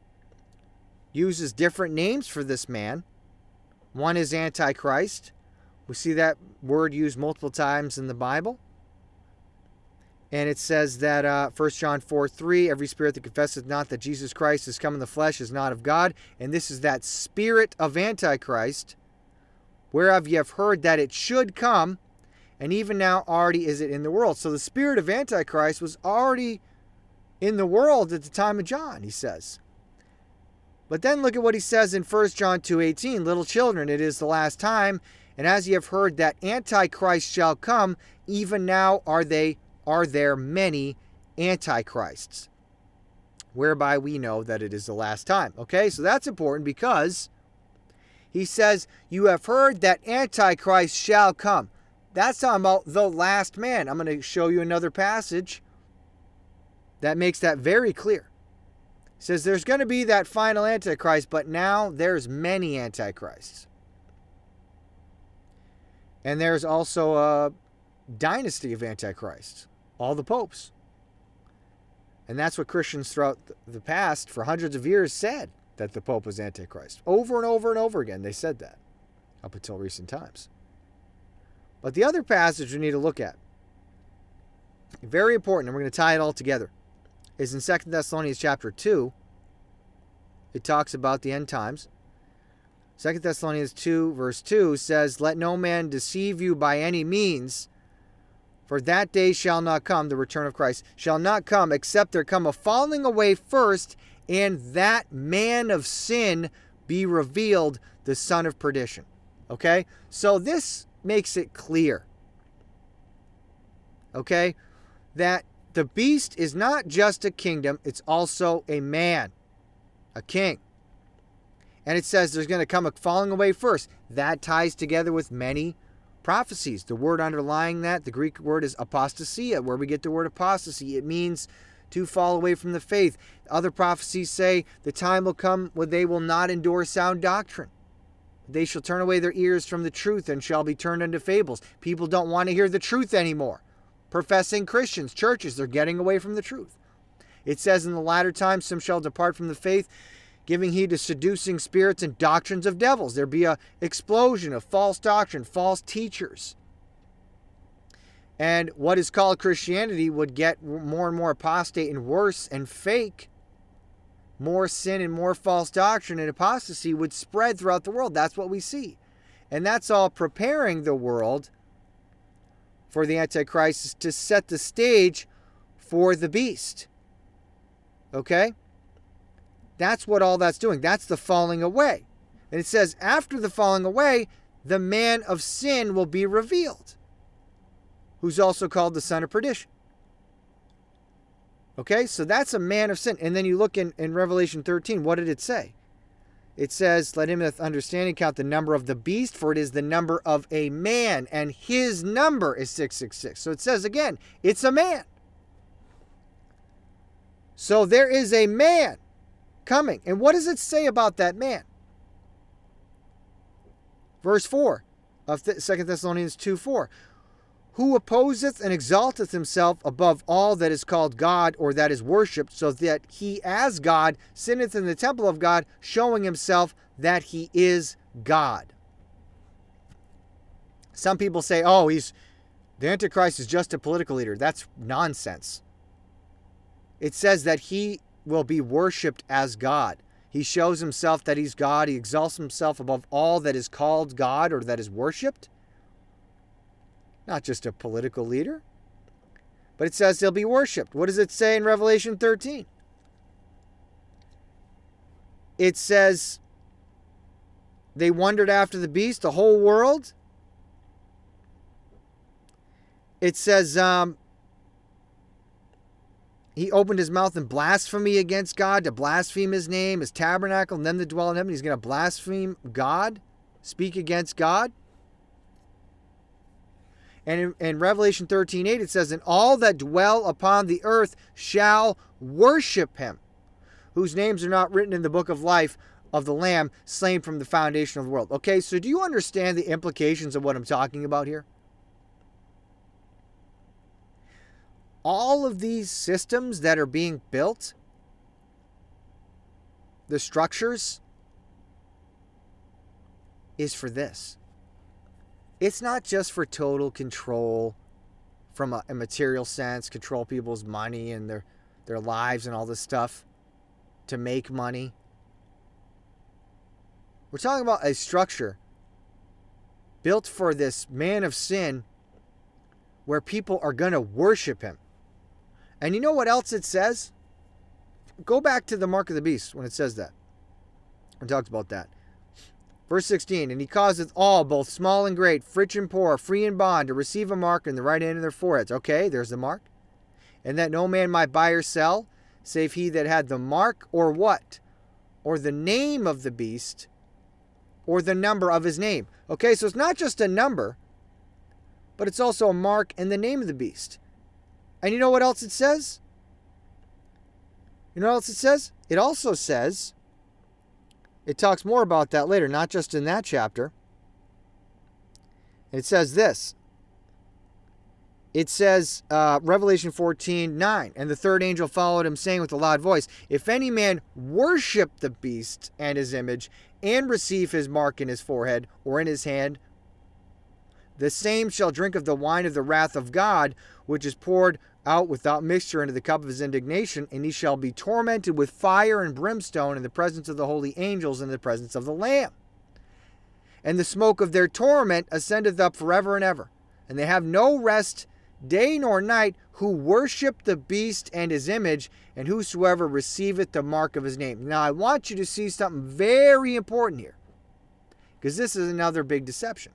uses different names for this man. One is Antichrist. We see that word used multiple times in the Bible. And it says that 1 John 4:3, every spirit that confesseth not that Jesus Christ is come in the flesh is not of God. And this is that spirit of Antichrist, whereof ye have heard that it should come, and even now already is it in the world. So the spirit of Antichrist was already in the world at the time of John, he says. But then look at what he says in 1 John 2:18, little children, it is the last time, and as ye have heard that Antichrist shall come, even now are there many antichrists, whereby we know that it is the last time. Okay, so that's important because he says, you have heard that Antichrist shall come. That's talking about the last man. I'm going to show you another passage that makes that very clear. It says there's going to be that final Antichrist, but now there's many antichrists. And there's also a dynasty of antichrists. All the popes. And that's what Christians throughout the past for hundreds of years said, that the Pope was Antichrist. Over and over and over again they said that, up until recent times. But the other passage we need to look at, very important, and we're going to tie it all together, is in 2 Thessalonians chapter 2. It talks about the end times. 2 Thessalonians 2 verse 2 says, let no man deceive you by any means, for that day shall not come, the return of Christ, shall not come, except there come a falling away first, and that man of sin be revealed, the son of perdition. Okay? So this makes it clear, okay, that the beast is not just a kingdom, it's also a man, a king. And it says there's going to come a falling away first. That ties together with many prophecies. The word underlying that, the Greek word is apostasia, where we get the word apostasy. It means to fall away from the faith. Other prophecies say the time will come when they will not endure sound doctrine. They shall turn away their ears from the truth and shall be turned unto fables. People don't want to hear the truth anymore. Professing Christians, churches, they're getting away from the truth. It says in the latter times some shall depart from the faith, giving heed to seducing spirits and doctrines of devils. There be an explosion of false doctrine, false teachers. And what is called Christianity would get more and more apostate and worse and fake. More sin and more false doctrine and apostasy would spread throughout the world. That's what we see. And that's all preparing the world for the Antichrist to set the stage for the beast. Okay? That's what all that's doing. That's the falling away. And it says, after the falling away, the man of sin will be revealed, who's also called the son of perdition. Okay, so that's a man of sin. And then you look in Revelation 13, what did it say? It says, let him that hath understanding count the number of the beast, for it is the number of a man, and his number is 666. So it says again, it's a man. So there is a man coming. And what does it say about that man? Verse 4 of 2 Thessalonians 2:4. Who opposeth and exalteth himself above all that is called God or that is worshipped, so that he as God sitteth in the temple of God, showing himself that he is God. Some people say, oh, the Antichrist is just a political leader. That's nonsense. It says that he will be worshipped as God. He shows himself that he's God. He exalts himself above all that is called God or that is worshipped. Not just a political leader. But it says they'll be worshipped. What does it say in Revelation 13? It says they wondered after the beast, the whole world. It says he opened his mouth in blasphemy against God, to blaspheme his name, his tabernacle, and them that dwell in heaven. He's going to blaspheme God, speak against God. And in Revelation 13:8, it says, and all that dwell upon the earth shall worship him, whose names are not written in the book of life of the Lamb, slain from the foundation of the world. Okay, so do you understand the implications of what I'm talking about here? All of these systems that are being built, the structures, is for this. It's not just for total control from a material sense, control people's money and their lives and all this stuff to make money. We're talking about a structure built for this man of sin where people are going to worship him. And you know what else it says? Go back to the mark of the beast when it says that. It talks about that. Verse 16, and he causeth all, both small and great, rich and poor, free and bond, to receive a mark in the right hand of their foreheads. Okay, there's the mark. And that no man might buy or sell, save he that had the mark, or what? Or the name of the beast, or the number of his name. Okay, so it's not just a number, but it's also a mark and the name of the beast. And you know what else it says? You know what else it says? It also says, it talks more about that later, not just in that chapter. It says this. It says, Revelation 14:9, and the third angel followed him, saying with a loud voice, if any man worship the beast and his image, and receive his mark in his forehead or in his hand, the same shall drink of the wine of the wrath of God, which is poured out without mixture into the cup of his indignation, and he shall be tormented with fire and brimstone in the presence of the holy angels and in the presence of the Lamb. And the smoke of their torment ascendeth up forever and ever. And they have no rest day nor night, who worship the beast and his image, and whosoever receiveth the mark of his name. Now I want you to see something very important here, because this is another big deception.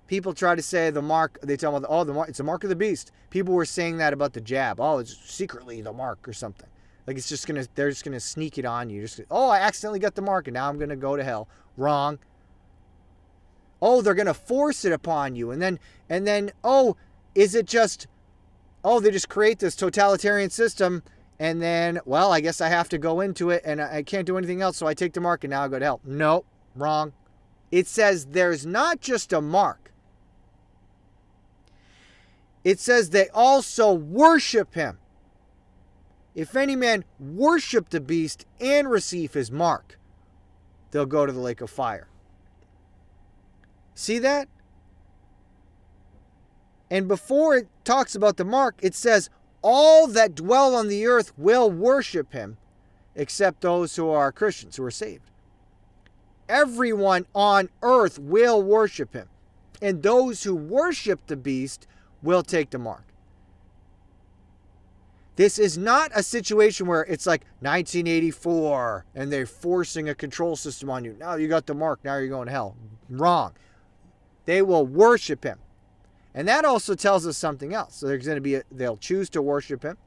People try to say the mark, they tell them, oh, the mark, it's the mark of the beast. People were saying that about the jab. Oh, it's secretly the mark or something. Like it's just they're just gonna sneak it on you. Oh, I accidentally got the mark and now I'm gonna go to hell. Wrong. Oh, they're gonna force it upon you, and then oh, is it just, oh, they just create this totalitarian system, and then, well, I guess I have to go into it and I can't do anything else, so I take the mark and now I go to hell. No, wrong. It says there's not just a mark. It says they also worship him. If any man worship the beast and receive his mark, they'll go to the lake of fire. See that? And before it talks about the mark, it says all that dwell on the earth will worship him, except those who are Christians, who are saved. Everyone on earth will worship him. And those who worship the beast will take the mark. This is not a situation where it's like 1984 and they're forcing a control system on you. Now you got the mark, now you're going to hell. Wrong. They will worship him. And that also tells us something else. So there's going to be they'll choose to worship him.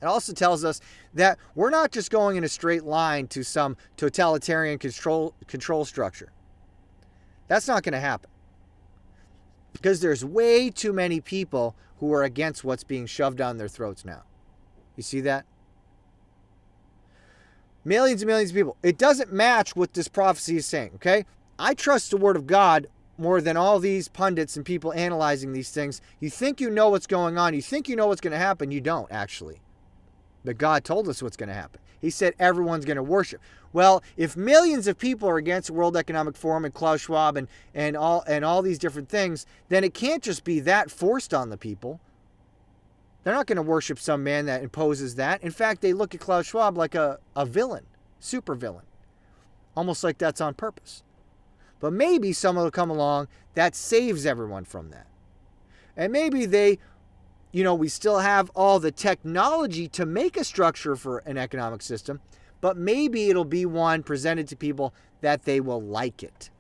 It also tells us that we're not just going in a straight line to some totalitarian control structure. That's not going to happen. Because there's way too many people who are against what's being shoved down their throats now. You see that? Millions and millions of people. It doesn't match what this prophecy is saying, okay? I trust the word of God more than all these pundits and people analyzing these things. You think you know what's going on. You think you know what's going to happen. You don't, actually. But God told us what's going to happen. He said everyone's going to worship. Well, if millions of people are against the World Economic Forum and Klaus Schwab and all these different things, then it can't just be that forced on the people. They're not going to worship some man that imposes that. In fact, they look at Klaus Schwab like a villain, super villain. Almost like that's on purpose. But maybe someone will come along that saves everyone from that. And maybe they we still have all the technology to make a structure for an economic system, but maybe it'll be one presented to people that they will like it.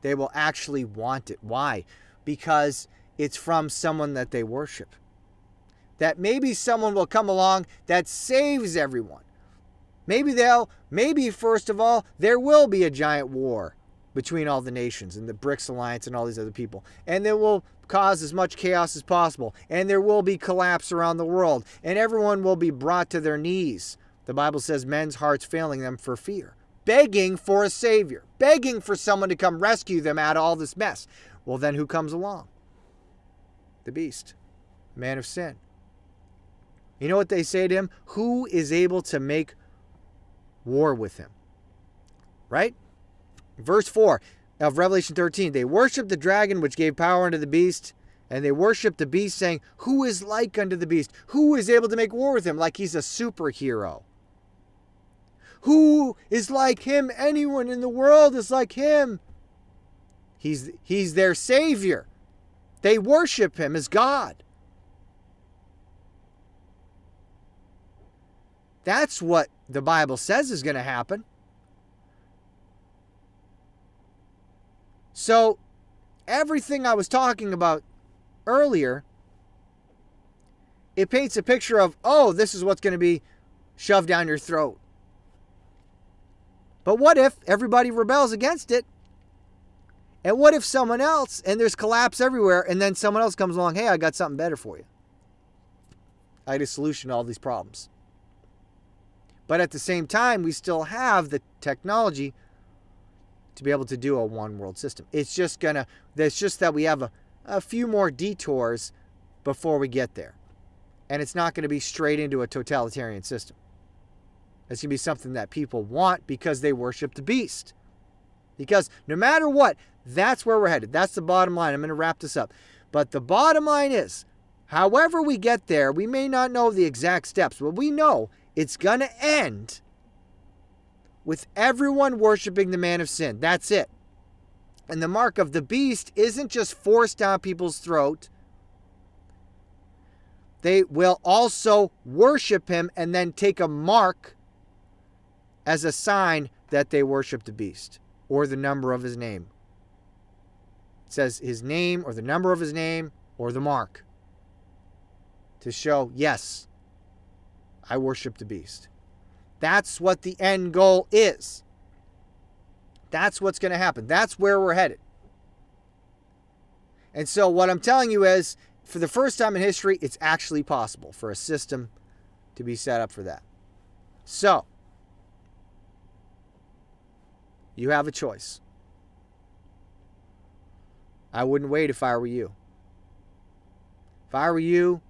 They will actually want it. Why? Because it's from someone that they worship. That maybe someone will come along that saves everyone. Maybe first of all, there will be a giant war between all the nations and the BRICS alliance and all these other people. And it will cause as much chaos as possible. And there will be collapse around the world. And everyone will be brought to their knees. The Bible says men's hearts failing them for fear. Begging for a savior. Begging for someone to come rescue them out of all this mess. Well, then who comes along? The beast. Man of sin. You know what they say to him? Who is able to make war with him? Right? Verse 4 of Revelation 13. They worshiped the dragon which gave power unto the beast. And they worshiped the beast, saying, who is like unto the beast? Who is able to make war with him? Like he's a superhero. Who is like him? Anyone in the world is like him. He's their savior. They worship him as God. That's what the Bible says is going to happen. So, everything I was talking about earlier, it paints a picture of, this is what's going to be shoved down your throat. But what if everybody rebels against it? And what if someone else, and there's collapse everywhere, and then someone else comes along, hey, I got something better for you. I had a solution to all these problems. But at the same time, we still have the technology to be able to do a one world system. It's just that we have a few more detours before we get there. And it's not going to be straight into a totalitarian system. It's going to be something that people want because they worship the beast. Because no matter what, that's where we're headed. That's the bottom line. I'm going to wrap this up. But the bottom line is, however we get there, we may not know the exact steps, but we know it's going to end with everyone worshiping the man of sin. That's it. And the mark of the beast isn't just forced down people's throat. They will also worship him and then take a mark as a sign that they worship the beast or the number of his name. It says his name or the number of his name or the mark to show, yes, I worship the beast. That's what the end goal is. That's what's going to happen. That's where we're headed. And so what I'm telling you is, for the first time in history, it's actually possible for a system to be set up for that. So, you have a choice. I wouldn't wait if I were you. If I were you,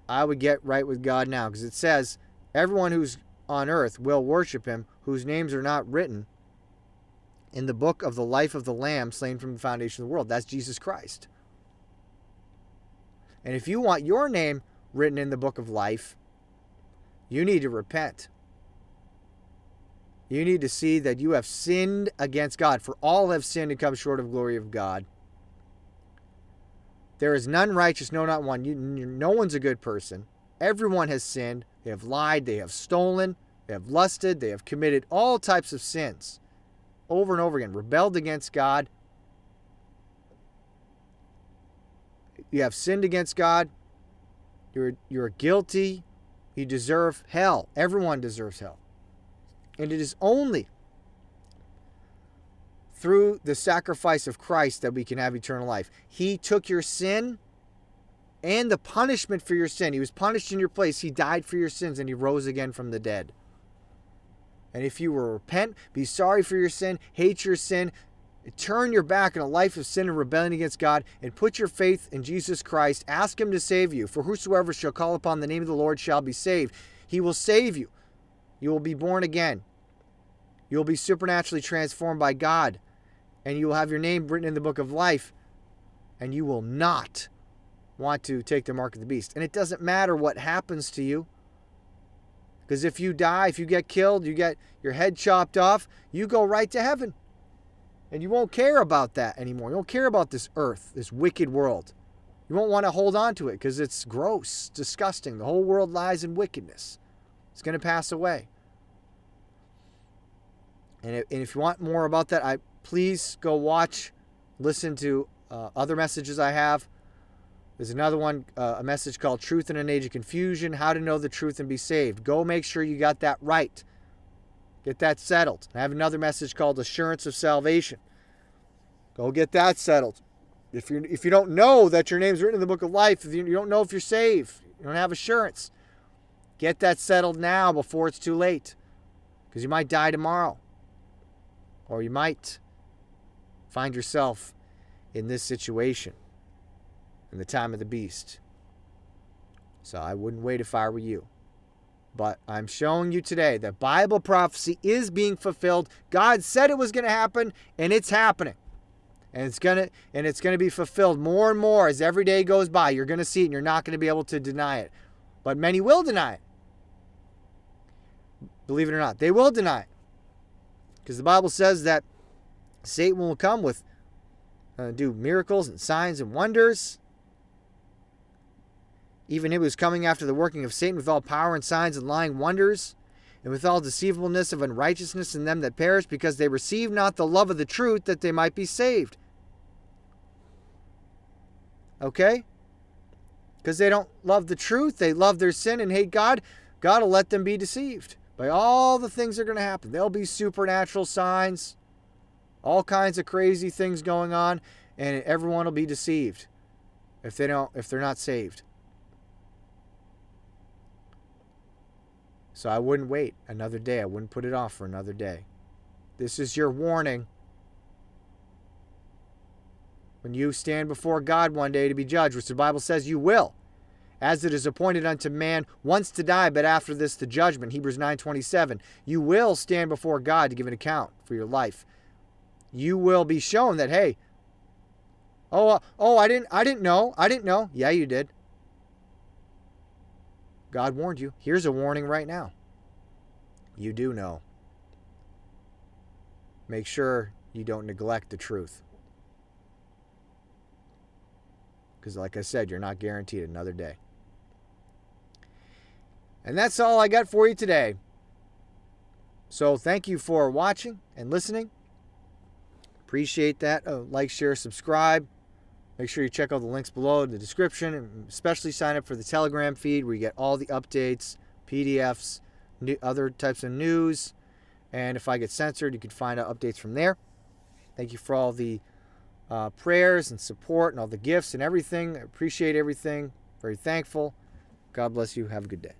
I would get right with God now, because it says, everyone who's on earth will worship him, whose names are not written in the book of the life of the Lamb slain from the foundation of the world. That's Jesus Christ. And if you want your name written in the book of life, you need to repent. You need to see that you have sinned against God. For all have sinned and come short of the glory of God. There is none righteous, no, not one. No one's a good person. Everyone has sinned. They have lied. They have stolen. They have lusted. They have committed all types of sins over and over again. Rebelled against God. You have sinned against God. You're guilty. You deserve hell. Everyone deserves hell. And it is only through the sacrifice of Christ that we can have eternal life. He took your sin and the punishment for your sin. He was punished in your place. He died for your sins and he rose again from the dead. And if you will repent, be sorry for your sin, hate your sin, turn your back on a life of sin and rebellion against God, and put your faith in Jesus Christ, ask him to save you. For whosoever shall call upon the name of the Lord shall be saved. He will save you. You will be born again. You will be supernaturally transformed by God. And you will have your name written in the book of life. And you will not want to take the mark of the beast. And it doesn't matter what happens to you. Because if you die, if you get killed, you get your head chopped off, you go right to heaven. And you won't care about that anymore. You won't care about this earth, this wicked world. You won't want to hold on to it because it's gross, disgusting. The whole world lies in wickedness. It's going to pass away. And if you want more about that, please go listen to other messages I have. There's another one, a message called Truth in an Age of Confusion, How to Know the Truth and Be Saved. Go make sure you got that right. Get that settled. I have another message called Assurance of Salvation. Go get that settled. If you don't know that your name's written in the book of life, if you don't know if you're saved, you don't have assurance, get that settled now before it's too late. Because you might die tomorrow. Or you might find yourself in this situation in the time of the beast. So I wouldn't wait if I were you. But I'm showing you today that Bible prophecy is being fulfilled. God said it was going to happen, and it's happening. And it's gonna be fulfilled more and more as every day goes by. You're going to see it, and you're not going to be able to deny it. But many will deny it. Believe it or not, they will deny it. Because the Bible says that Satan will come with do miracles and signs and wonders. Even he was coming after the working of Satan with all power and signs and lying wonders, and with all deceivableness of unrighteousness in them that perish, because they receive not the love of the truth, that they might be saved. Okay? Because they don't love the truth, they love their sin and hate God, God will let them be deceived by all the things that are going to happen. There'll be supernatural signs, all kinds of crazy things going on, and everyone will be deceived if they're not saved. So I wouldn't wait another day. I wouldn't put it off for another day. This is your warning. When you stand before God one day to be judged, which the Bible says you will, as it is appointed unto man once to die, but after this the judgment, Hebrews 9:27. You will stand before God to give an account for your life. You will be shown that, hey, I didn't know. Yeah, you did. God warned you. Here's a warning right now. You do know. Make sure you don't neglect the truth. Because like I said, you're not guaranteed another day. And that's all I got for you today. So thank you for watching and listening. Appreciate that. Like, share, subscribe. Make sure you check out the links below in the description, and especially sign up for the Telegram feed where you get all the updates, PDFs, other types of news. And if I get censored, you can find out updates from there. Thank you for all the prayers and support and all the gifts and everything. I appreciate everything. Very thankful. God bless you. Have a good day.